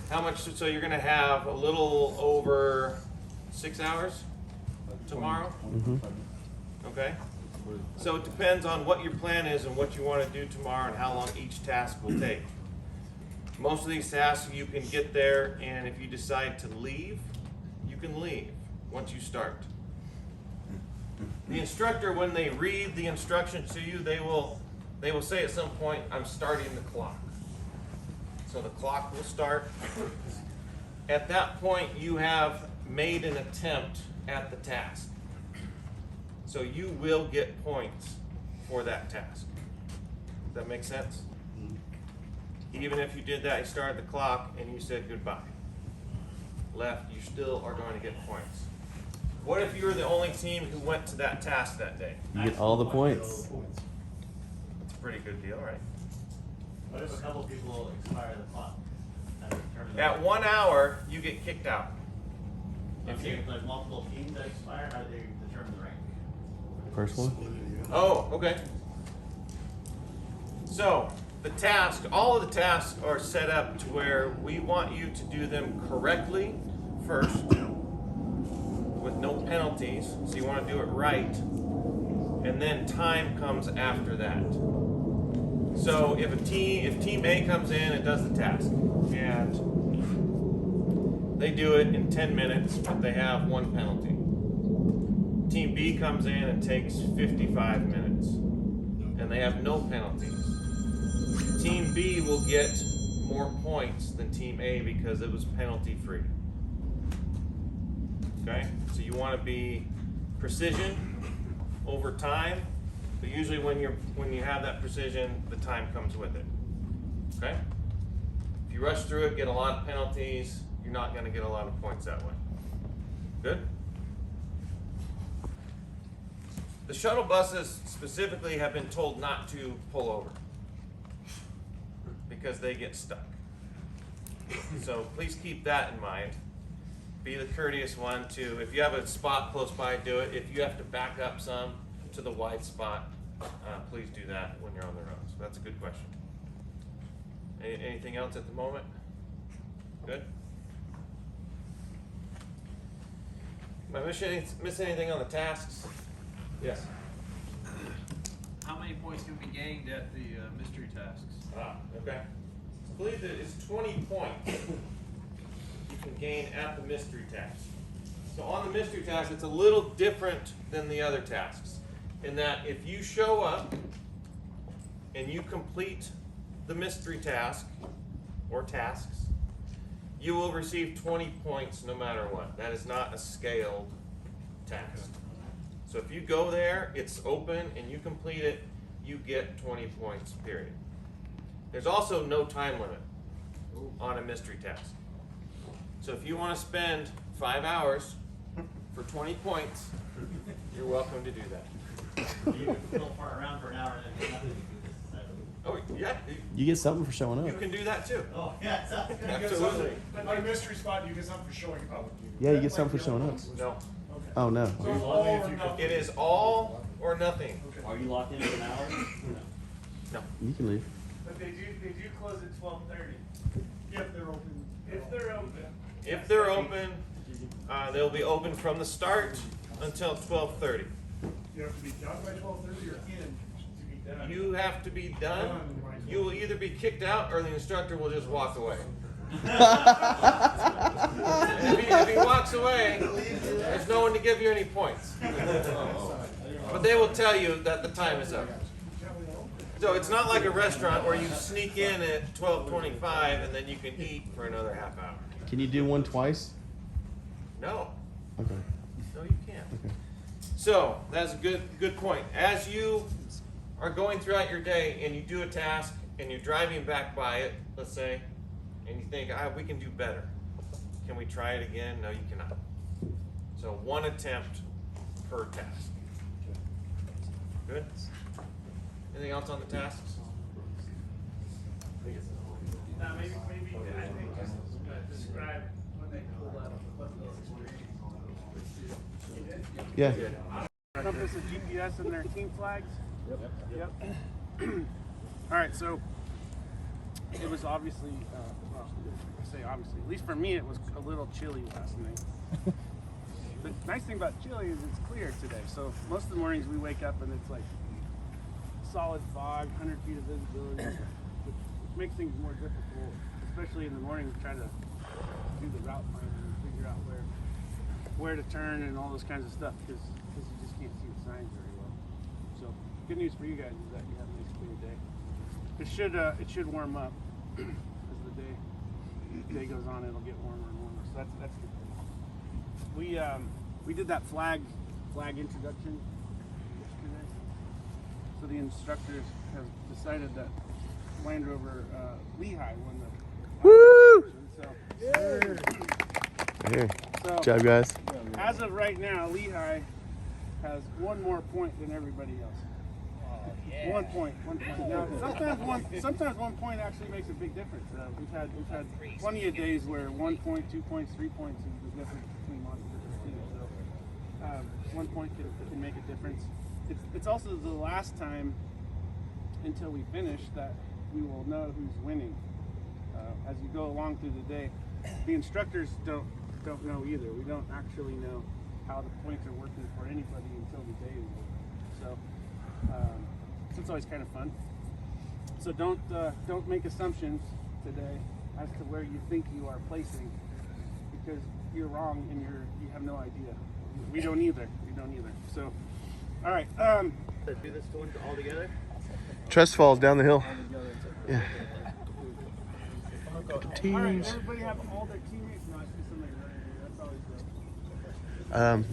how much? So you're going to have a little over 6 hours tomorrow. Okay. So it depends on what your plan is and what you want to do tomorrow and how long each task will take. Most of these tasks you can get there, and if you decide to leave, you can leave once you start. The instructor, when they read the instructions to you, they will say at some point, I'm starting the clock. So the clock will start. At that point, you have made an attempt at the task. So you will get points for that task. Does that make sense? Even if you did that, you started the clock and you said goodbye. Left, you still are going to get points. What if you were the only team who went to that task that day? You get all the points. That's a pretty good deal, right? What if a couple people expire the clock? At 1 hour, you get kicked out. If you like multiple teams that expire, how do they determine the rank? First one? Oh, okay. So, the task, all of the tasks are set up to where we want you to do them correctly first, with no penalties. So you want to do it right, and then time comes after that. So if team A comes in and does the task, and they do it in 10 minutes, but they have 1 penalty. Team B comes in and takes 55 minutes, and they have no penalties. Team B will get more points than Team A because it was penalty free. Okay, so you want to be precision over time, but usually when you have that precision, the time comes with it. Okay, if you rush through it, get a lot of penalties, you're not going to get a lot of points that way. Good. The shuttle buses specifically have been told not to pull over because they get stuck. So please keep that in mind. Be the courteous one to, if you have a spot close by, do it. If you have to back up some to the wide spot, please do that when you're on the road. So that's a good question. Anything else at the moment? Good? Am I missing anything on the tasks? Yes. How many points can be gained at the mystery tasks? Okay. I believe that it's 20 points you can gain at the mystery task. So on the mystery task, it's a little different than the other tasks in that if you show up and you complete the mystery task or tasks, you will receive 20 points no matter what. That is not a scaled task. So if you go there, it's open, and you complete it, you get 20 points, period. There's also no time limit on a mystery task. So if you want to spend 5 hours for 20 points, you're welcome to do that. You can fill far around for an hour and then nothing to do this. Oh, yeah. You get something for showing up. You can do that too. Oh, yeah. Absolutely. On a mystery spot, you get something for showing up. Yeah, you get something for showing up. No. Oh no. So it's all or nothing. It is all or nothing. Are you locked in for an hour? No. You can leave. But they do close at 12:30. If they're open. If they're open. If they're open, they'll be open from the start until 12:30. You have to be done by 12:30 or in to be done. You have to be done. You will either be kicked out or the instructor will just walk away. if he walks away, there's no one to give you any points. But they will tell you that the time is up. So it's not like a restaurant where you sneak in at 12:25 and then you can eat for another half hour. Can you do one twice? No. Okay. No, you can't. Okay. So that's a good point. As you are going throughout your day and you do a task and you're driving back by it, let's say, and you think, we can do better. Can we try it again? No, you cannot. So one attempt per task. Good? Anything else on the tasks? Maybe I think just describe when they pull up what the experience. Yeah. Compass and GPS and their team flags. Yep. All right, so it was obviously, well, I say obviously, at least for me, it was a little chilly last night. The nice thing about Chile is it's clear today. So most of the mornings we wake up and it's like solid fog, 100 feet of visibility, which makes things more difficult, especially in the morning to try to do the route finding and figure out where to turn and all those kinds of stuff because you just can't see the signs very well. So good news for you guys is that you have a nice clear day. It should warm up as the day goes on. It'll get warmer and warmer. So that's good. We did that flag introduction yesterday. So the instructors have decided that Land Rover Lehigh won the Woo! So, Good job, guys. As of right now, Lehigh has one more point than everybody else. Yeah. 1 point. Now, sometimes 1 point actually makes a big difference. We've had plenty of days where 1 point, 2 points, 3 points is the difference between lots of different teams. So 1 point can make a difference. It's also the last time until we finish that we will know who's winning. As you go along through the day, the instructors don't know either. We don't actually know how the points are working for anybody until the day is over. So it's always kind of fun. So don't make assumptions today as to where you think you are placing, because you're wrong and you have no idea. We don't either. So, all right. Do this all together. Trust falls down the hill. Yeah. All right, everybody have all their teammates. No, I see somebody running here. That's always good.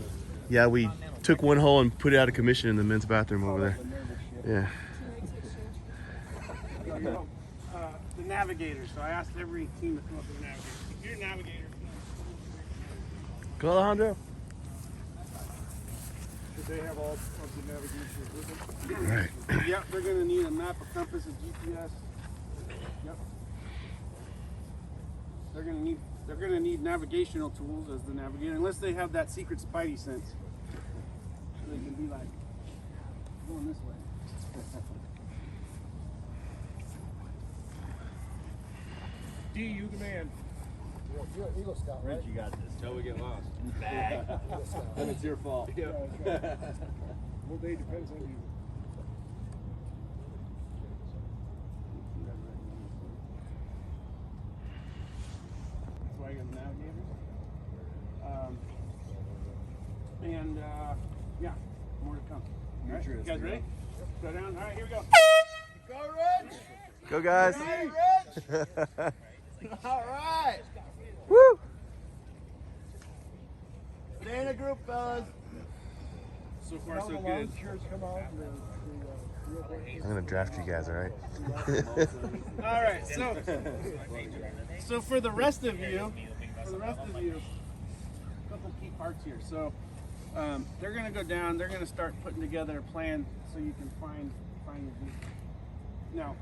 Yeah, we took one hole and put it out of commission in the men's bathroom over there. Yeah. The navigator. So I asked every team to come up with a navigator. If you're a navigator, Go, Alejandro. should they have all of the navigation with them? All right. Yep, they're going to need a map, a compass, a GPS. Yep. They're going to need navigational tools as the navigator, unless they have that secret spidey sense. So they can be like going this way. D, you the man. You're an Eagle Scout, right? Rich, you got this. Until we get lost. Bag. And it's your fault. Yeah. Well, they depends on you. That's why you're the navigator. Yeah, more to come. All right, you guys ready? Go down. All right, here we go. Go, Rich! Go, guys. Hey, Rich! All right. Woo! Stay in a group, fellas. So far, so good. I'm gonna draft you guys, all right? All right, so for the rest of you, a couple key parts here. So they're gonna go down. They're gonna start putting together a plan so you can find your vehicle. Now,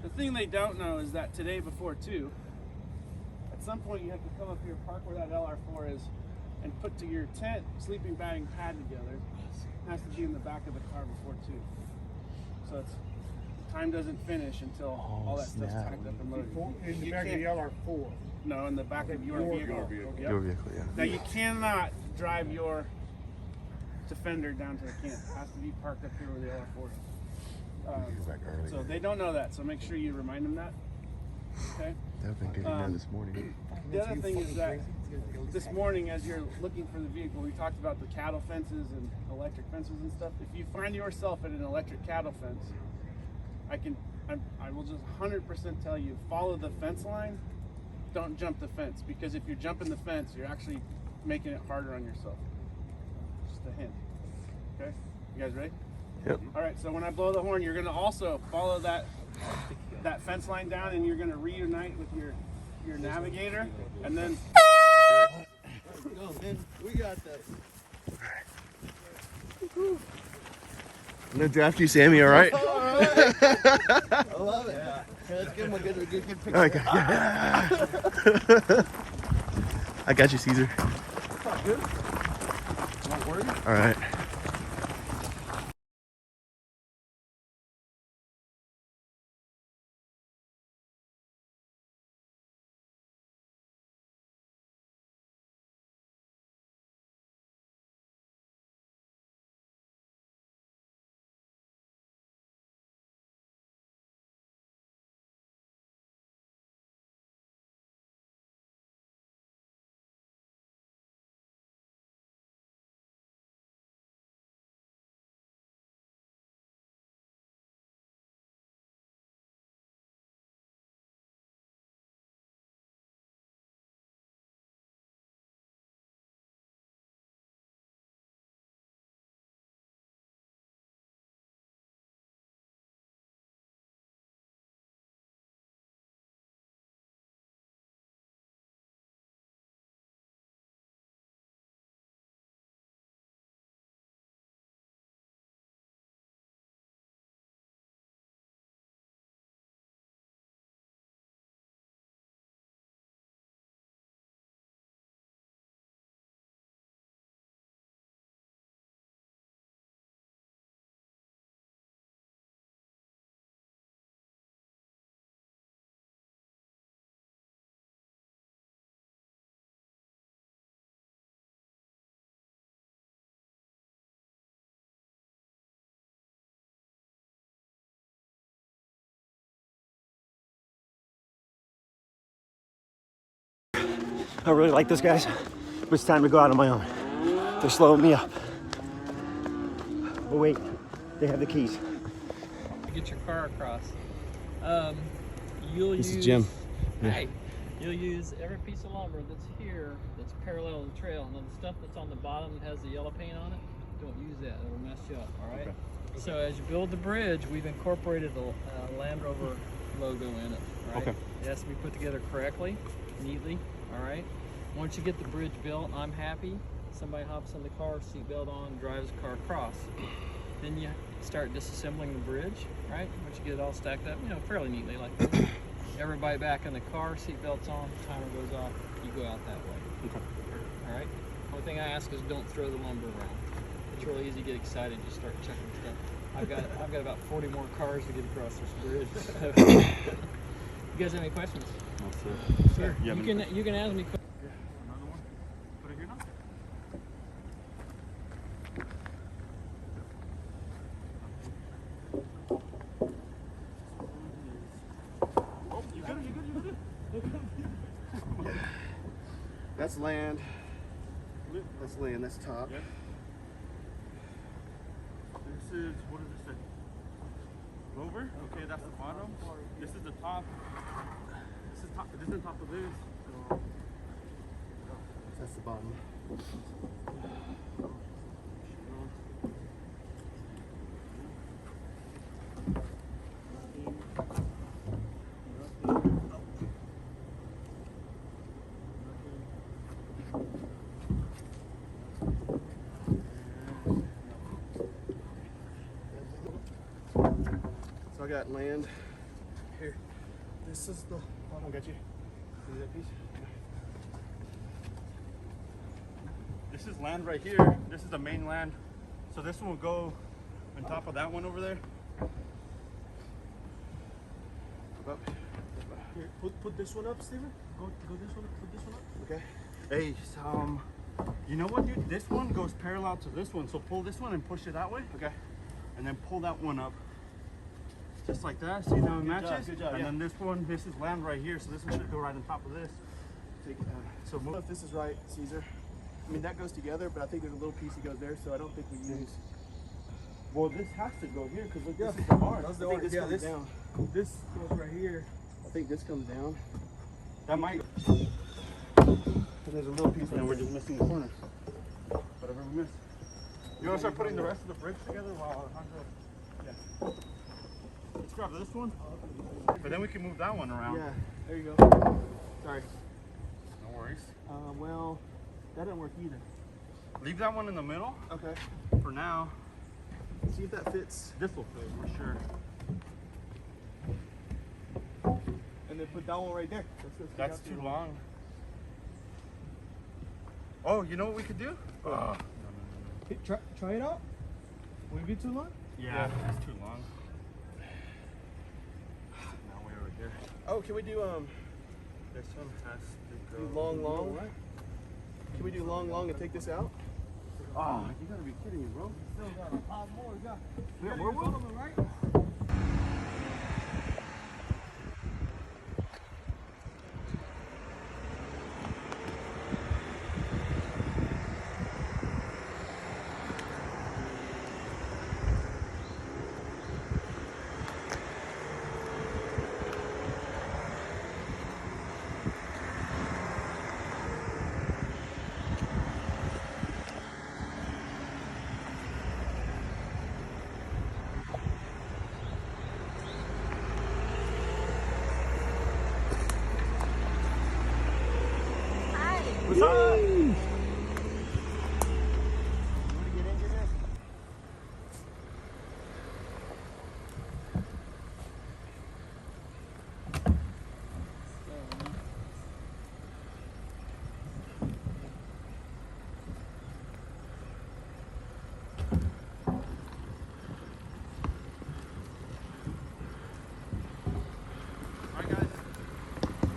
the thing they don't know is that today before 2, at some point you have to come up here, park where that LR4 is, and put to your tent, sleeping bag, and pad together. It has to be in the back of the car before 2. So it's time doesn't finish until all that stuff's packed up and loaded. In the back of the LR4. No, in the back of your vehicle. Yep. Your vehicle, yeah. Now you cannot drive your Defender down to the camp. It has to be parked up here where the LR4 is. Back early. So they don't know that, so make sure you remind them that. Okay? They've been getting there this morning. The other thing is that this morning, as you're looking for the vehicle, we talked about the cattle fences and electric fences and stuff. If you find yourself at an electric cattle fence, I will just 100% tell you, follow the fence line. Don't jump the fence, because if you're jumping the fence, you're actually making it harder on yourself. Just a hint. Okay? You guys ready? Yep. All right, so when I blow the horn, you're going to also follow that fence line down, and you're going to reunite with your navigator, and then... Go, man. We got this. I'm gonna draft you, Sammy, all right? All right. I love it. Yeah. Okay, let's give him a good picture. Okay. I got you, Caesar. Not good. Not worried. All right. I really like those guys, but it's time to go out on my own. They're slowing me up. But wait, they have the keys. Get your car across. This is Jim. Hey, you'll use every piece of lumber that's here that's parallel to the trail. Now the stuff that's on the bottom that has the yellow paint on it, don't use that. It'll mess you up, all right? Okay. So as you build the bridge, we've incorporated the Land Rover logo in it, right? Okay. It has to be put together correctly, neatly, all right? Once you get the bridge built, I'm happy. Somebody hops in the car, seatbelt on, drives the car across. Then you start disassembling the bridge, right? Once you get it all stacked up, fairly neatly like that. Everybody back in the car, seatbelts on, timer goes off, you go out that way. Okay. All right? Only thing I ask is don't throw the lumber around. It's really easy to get excited, just start checking stuff. I've got about 40 more cars to get across this bridge. So. You guys have any questions? No, sir. Sure. You You can ask me. Another one. Put it here now. Oh, you good? You good? That's land. That's land. That's top. Yep. This is, what does this say? Rover? Okay, that's the bottom. This is the top. This is top. This is the top of this. So, That's the bottom. So I got land here. This is the bottom. Got you. See that piece? this is land right here. This is the main land. So this one will go on top of that one over there. Up. Here, put this one up, Steven. Go this one. Put this one up. Okay. Hey, you know what, dude? This one goes parallel to this one. So pull this one and push it that way. Okay. And then pull that one up. Just like that. See how it matches? Good job, and yeah. then this one, this is land right here. So this one should go right on top of this. Take, So I don't know if this is right, Caesar. I mean, that goes together, but I think there's a little piece that goes there, so I don't think we use. Well, this has to go here because Yeah, this is the arc. that's the arc. This Yeah, comes this- down. This goes right here. I think this comes down. That might. And there's a little piece And right we're there. just missing the corner. Whatever we missed. You want to start putting the rest of the bricks together while Alejandro? Yeah. Let's grab this one. But then we can move that one around. Yeah, there you go. Sorry. No worries. Well, that didn't work either. Leave that one in the middle. Okay. For now. See if that fits. This will fit for sure. And then put that one right there. That's too long. Oh, you know what we could do? Hey, try it out. Will it be too long? Yeah, that's too long. Now we're over here. Oh, can we do This one has to do go. long? Can we do long and take this out? Oh, you gotta be kidding me, bro. Still got a lot more. We got. Yeah, You more got wood? them, right? What's up?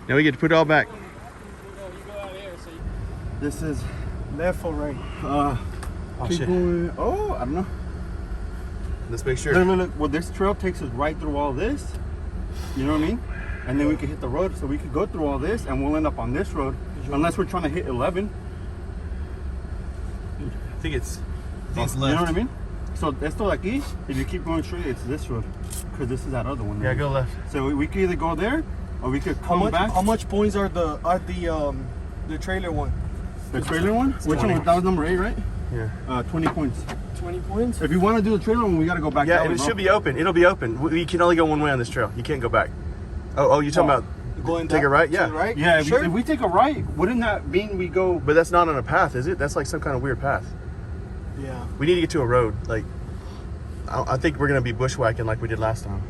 Now we get to put it all back. This is Left or right? keep going. Oh, I don't know. Let's make sure. Look. Well, this trail takes us right through all this. You know what I mean? And then we can hit the road. So we could go through all this and we'll end up on this road. Unless we're trying to hit 11. I think it's You know what I mean? So esto de aquí, if you keep going straight, it's this road. Because this is that other one. Yeah, go left. So we could either go there or we could come back. How much points are the trailer one? The trailer one? Which 20. one? That was number 8, right? Yeah. 20 points. 20 points? If you want to do the trailer one, we got to go back. Yeah, that and way, it bro. should be open. It'll be open. We can only go one way on this trail. You can't go back. Oh, you're talking about Going take a down right? to Yeah. the right? Yeah, Sure. if we take a right, wouldn't that mean we go? But that's not on a path, is it? That's like some kind of weird path. Yeah. We need to get to a road. Like, I think we're gonna be bushwhacking like we did last time.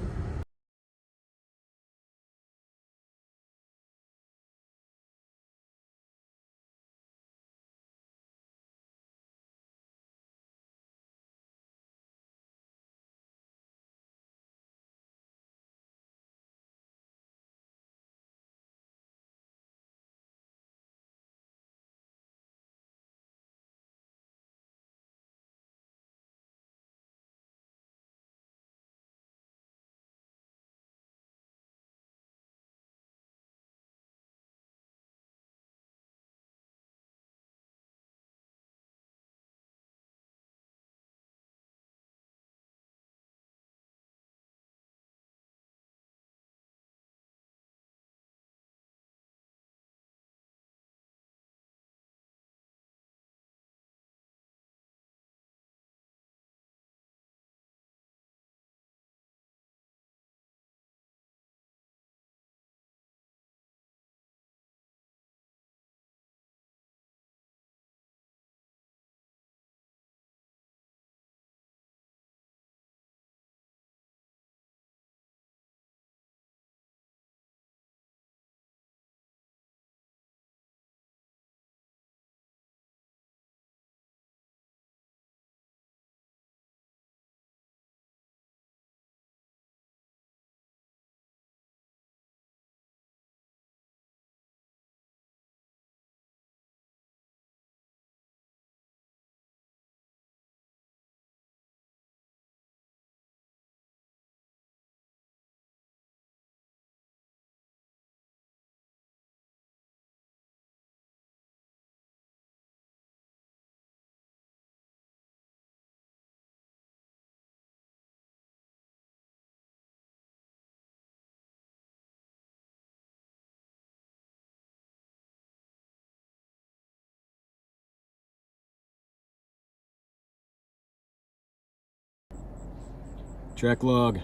Track log.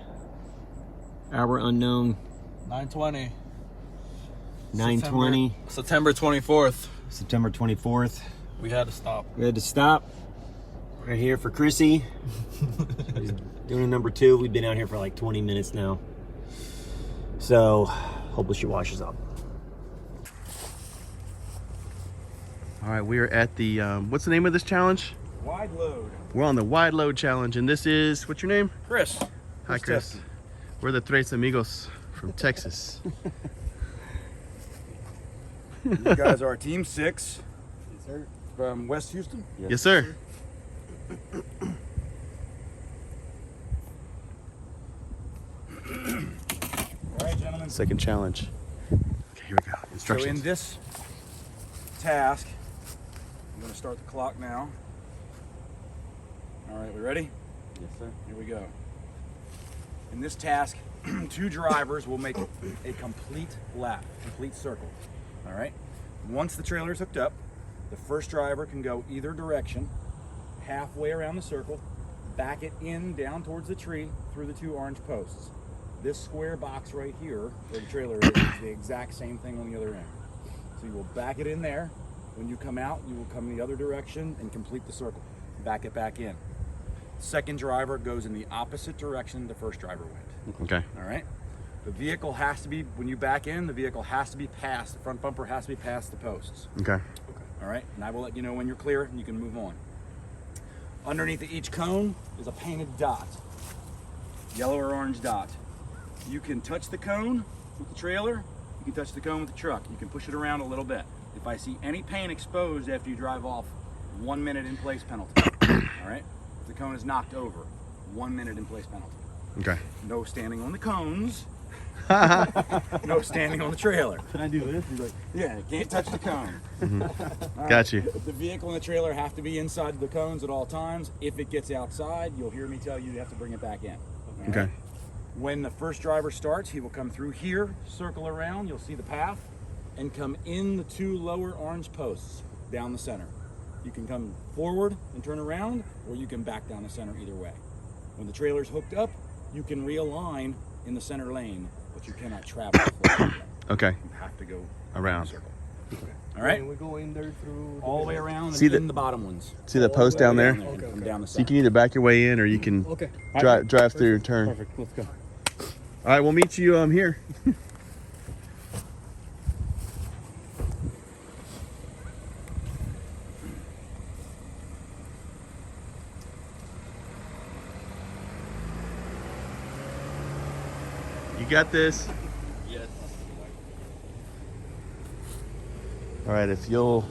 Hour unknown. 9:20. 9:20. September 24th. September 24th. We had to stop. We had to stop. Right here for Chrissy. He's doing a number 2. We've been out here for like 20 minutes now. So, hopefully she washes up. All right, we are at the, what's the name of this challenge? Wide load. We're on the wide load challenge, and this is, what's your name? Chris. Hi, Chris. We're the Tres Amigos from Texas. You guys are Team 6 from West Houston? Yes, sir. All right, gentlemen. Second challenge. Okay, here we go. Instructions. So in this task, I'm going to start the clock now. All right, we ready? Yes, sir. Here we go. In this task, 2 drivers will make a complete lap, complete circle. All right? Once the trailer is hooked up, the first driver can go either direction, halfway around the circle, back it in down towards the tree through the 2 orange posts. This square box right here, where the trailer is the exact same thing on the other end. So you will back it in there. When you come out, you will come the other direction and complete the circle. Back it back in. Second driver goes in the opposite direction the first driver went. Okay. All right? The vehicle has to be, when you back in, the vehicle has to be past, the front bumper has to be past the posts. Okay. All right? And I will let you know when you're clear and you can move on. Underneath each cone is a painted dot. Yellow or orange dot. You can touch the cone with the trailer, you can touch the cone with the truck. You can push it around a little bit. If I see any paint exposed after you drive off, 1 minute in place penalty. All right? If the cone is knocked over, 1 minute in place penalty. Okay. No standing on the cones. No standing on the trailer. Can I do this? He's like, yeah, can't touch the cone. All Got you. The vehicle and the trailer have to be inside the cones at all times. If it gets outside, you'll hear me tell you you have to bring it back in. All Okay. right? When the first driver starts, he will come through here, circle around, you'll see the path, and come in the 2 lower orange posts down the center. You can come forward and turn around, or you can back down the center either way. When the trailer's hooked up, you can realign in the center lane, but you cannot travel. Okay. You have to go around. Circle. All right. And we go in there through all the way around and See the- in the bottom ones. See the All post the way down there? and come down the So you side. can either back your way in or you can Okay. drive through and turn. Perfect. Let's go. All right, we'll meet you here. You got this? Yes. All right, if you'll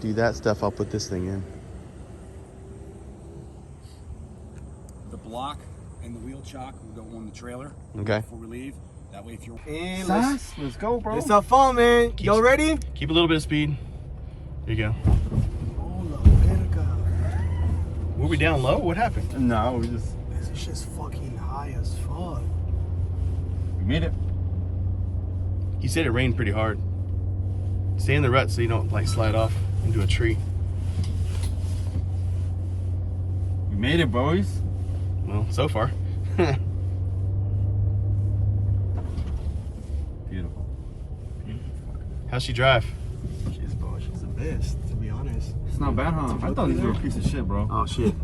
do that stuff, I'll put this thing in. The block and the wheel chock will go on the trailer. Okay. Before we leave. That way if you're... And let's go, bro. Let's have fun, man. Y'all ready? Keep a little bit of speed. There you go. Were we down low? What happened? No, we just... This shit's fucking high as fuck. We made it. He said it rained pretty hard. Stay in the rut so you don't like slide off into a tree. We made it, boys. Well, so far. Beautiful. How's she drive? She's the best, to be honest. It's not bad, huh? I thought these were a piece of shit, bro. Oh shit.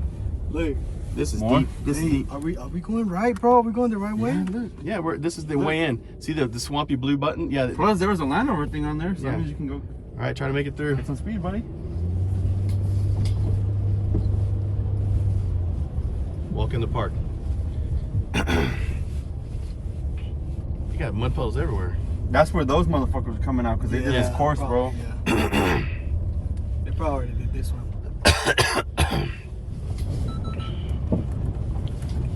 Look. This is More? deep. This is deep. Are we going right, bro? Are we going the right way? Yeah, this is the way in. See the swampy blue button? Yeah. Plus, there was a Land Rover thing on there, so that Yeah. means you can go. All right, try to make it through. Get some speed, buddy. Walk in the park. You got mud puddles everywhere. That's where those motherfuckers are coming out because they did this course, bro. Yeah. They probably already did this one.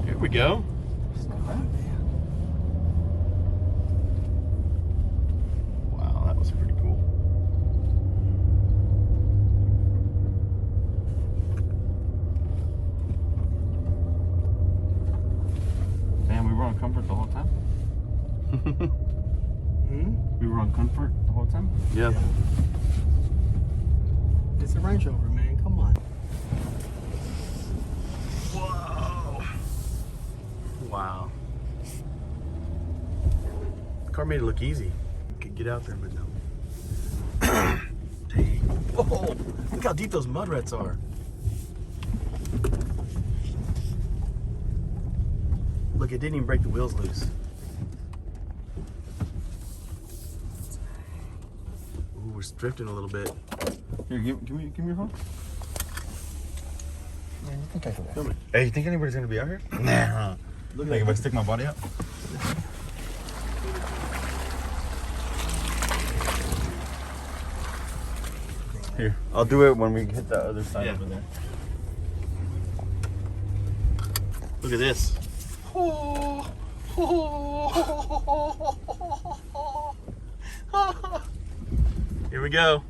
Here we go. Wow, that was pretty cool. Damn, we were on comfort the whole time. We were on comfort the whole time. Yeah. It's a Range Rover, man. Come on. Whoa. Wow. The car made it look easy. Could get out there, but no. Dang. Whoa! Look how deep those mud ruts are. Look, it didn't even break the wheels loose. Ooh, we're drifting a little bit. Here, give me your phone. Man, you think I can Film it. Hey, you think anybody's gonna be out here? Nah. Look like if I stick my body out. Here, I'll do it when we hit that other side over there. Look at this. Here we go.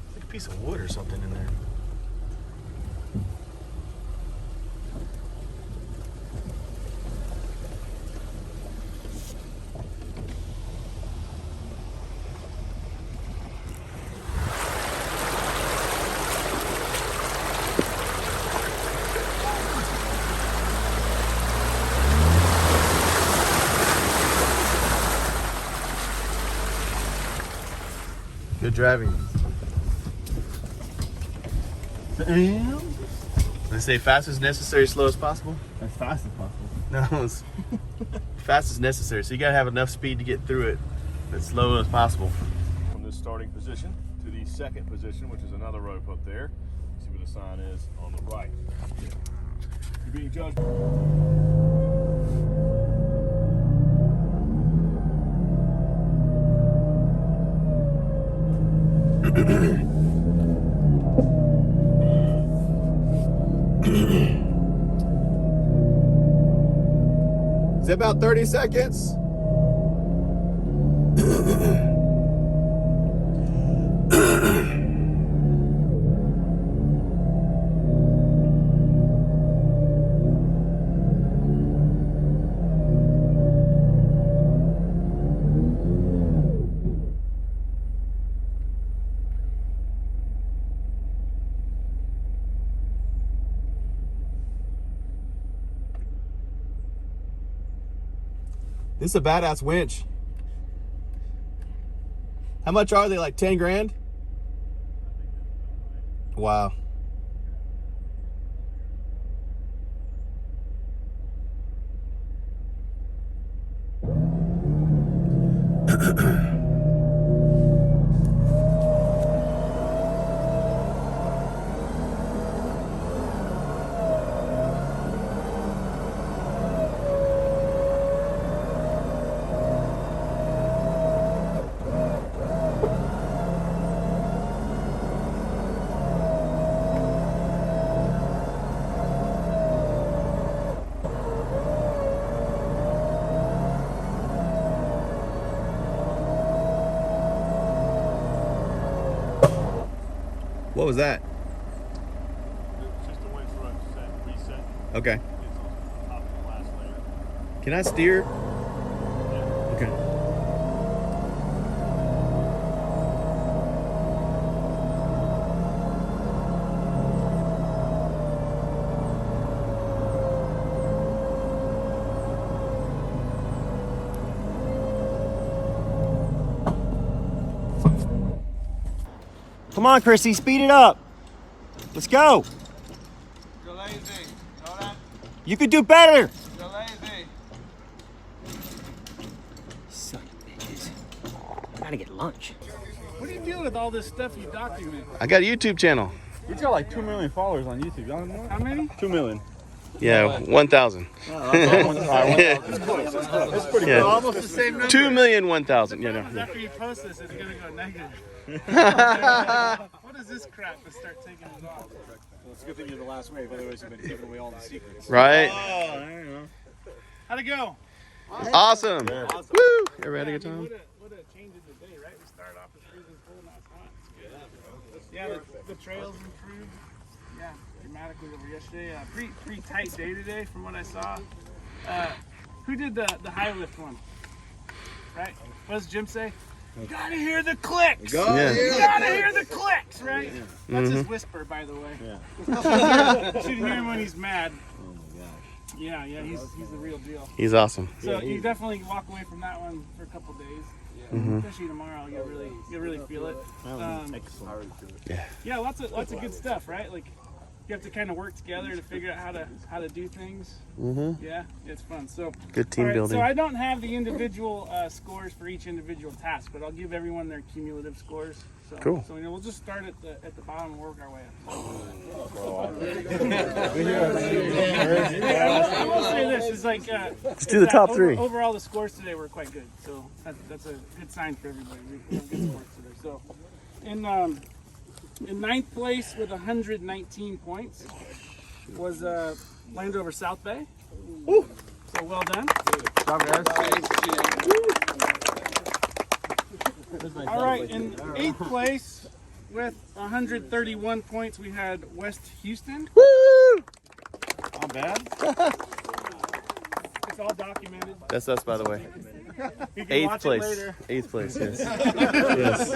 It's like a piece of wood or something in there. Good driving. They say fast as necessary, slow as possible? As fast as possible. No, it's fast as necessary. So you gotta have enough speed to get through it, but as slow as possible. From this starting position to the second position, which is another rope up there. See where the sign is on the right. You're being judged. It's about 30 seconds. This is a badass winch. How much are they? Like 10 grand? Wow. What was that? It's just a winch run set, reset. Okay. It's on top of the last layer. Can I steer? Okay. Come on, Chrissy, speed it up. Let's go. You're lazy. Know that? You could do better. You're lazy. Son of bitches. I gotta get lunch. What are you doing with all this stuff you document? I got a YouTube channel. He's got like 2 million followers on YouTube. Y'all know? How many? 2 million. Yeah, 1,000. That's close. That's pretty Yeah. cool. Almost the same number. 2,000,001,000. Yeah, no. After you post this, it's gonna go negative. What is this crap to start taking it off? Well, it's a good thing you're the last wave, otherwise you've been giving away all the secrets. Right. Oh, I don't know. How'd it go? Awesome. Yeah. Woo! Everybody had a good time? What a change in the day, right? We started off with freezing cold, now it's hot. Yeah, the trails improved. Yeah, dramatically over yesterday. Pretty tight day today from what I saw. Who did the high lift one? Right? What does Jim say? You gotta hear the clicks. You gotta hear the clicks, right? That's his whisper, by the way. Yeah. Should hear him when he's mad. Yeah, he's the real deal. He's awesome. So you definitely walk away from that one for a couple days. Mhm. Especially tomorrow, you really feel it. Yeah. Yeah, lots of good stuff, right? Like you have to kind of work together to figure out how to do things. Mhm. Yeah, it's fun. So Good team all right, building. So I don't have the individual scores for each individual task, but I'll give everyone their cumulative scores. So, Cool. So we'll just start at the bottom and work our way up. I will say this is like Let's do the top three. Overall, the scores today were quite good, so that's a good sign for everybody. We have good scores today. So in ninth place with 119 points was Land Rover South Bay. Woo. So well done. All right, in 8th place with 131 points, we had West Houston. Woo! Not bad. It's all documented. That's us, by the way. You can 8th watch it place. later. 8th place, yes. Yes.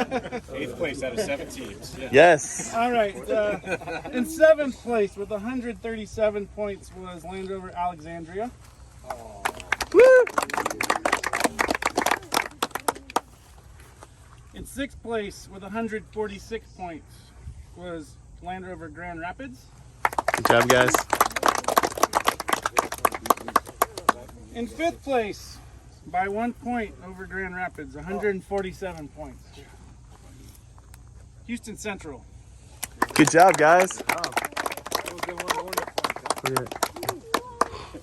8th place out of 7 teams. Yeah. Yes. All right. In 7th place with 137 points was Land Rover Alexandria. Woo! In 6th place with 146 points was Land Rover Grand Rapids. Good job, guys. In 5th place by 1 point over Grand Rapids, 147 points. Houston Central. Good job, guys.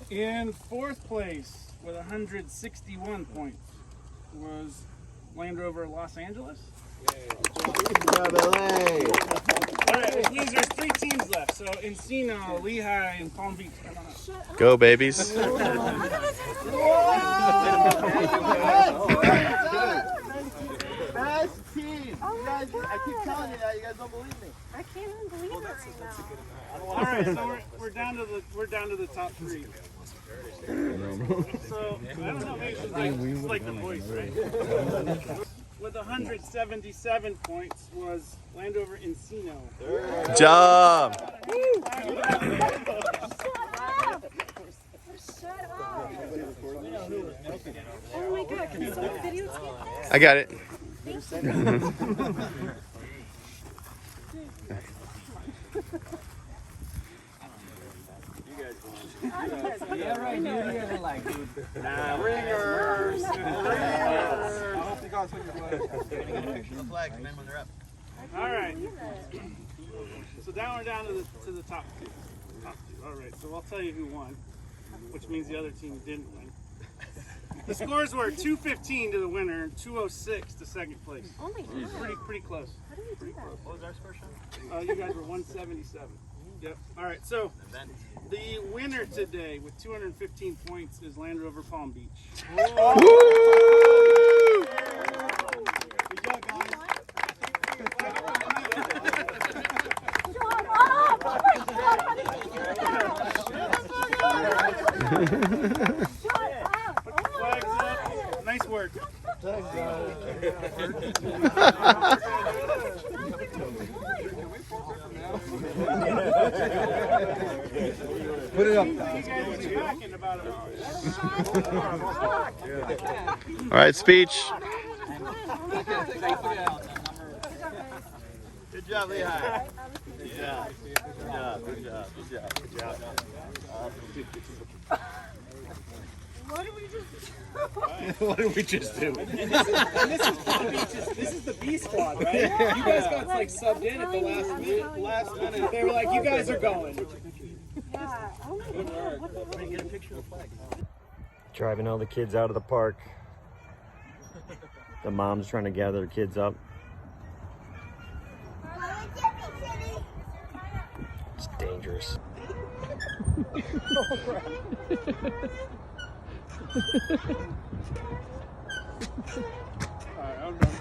In 4th place with 161 points was Land Rover Los Angeles. Good job, LA. All right, which means there's 3 teams left. So Encino, Lehigh, and Palm Beach. Come on up. Go, babies. Fast team. Oh You guys, I keep telling you that. You guys don't believe me. I can't even believe it right now. All right, so we're down to the top 3. So I don't know, maybe it's like the voice, right? With 177 points was Land Rover Encino. Good job. Shut up. Oh my god, can someone videotape this? I got it. Yeah, right, dude. You guys are like, dude. Ringers. All right. So now we're down to the top 2. All right. So I'll tell you who won, which means the other team didn't win. The scores were 215 to the winner and 206 to second place. Oh my god. Pretty close. How do you do that? What was our score, Sean? You guys were 177. Yep. All right. So the winner today with 215 points is Land Rover Palm Beach. Good job, guys. Shut up! Oh my god, how did you do that? Shut up! Oh my god! Nice work. Put it up. All right, speech. Good job, Lehigh. Good job. Good job. Good job. Good job. Good job. What did we just What did we just do? And this is the B squad, right? You guys got like subbed in at the last minute. They were like, you guys are going. Yeah. Oh my god. What the hell? Get a picture of the flag. Driving all the kids out of the park. The mom's trying to gather the kids up. It's dangerous. All right, I'm done.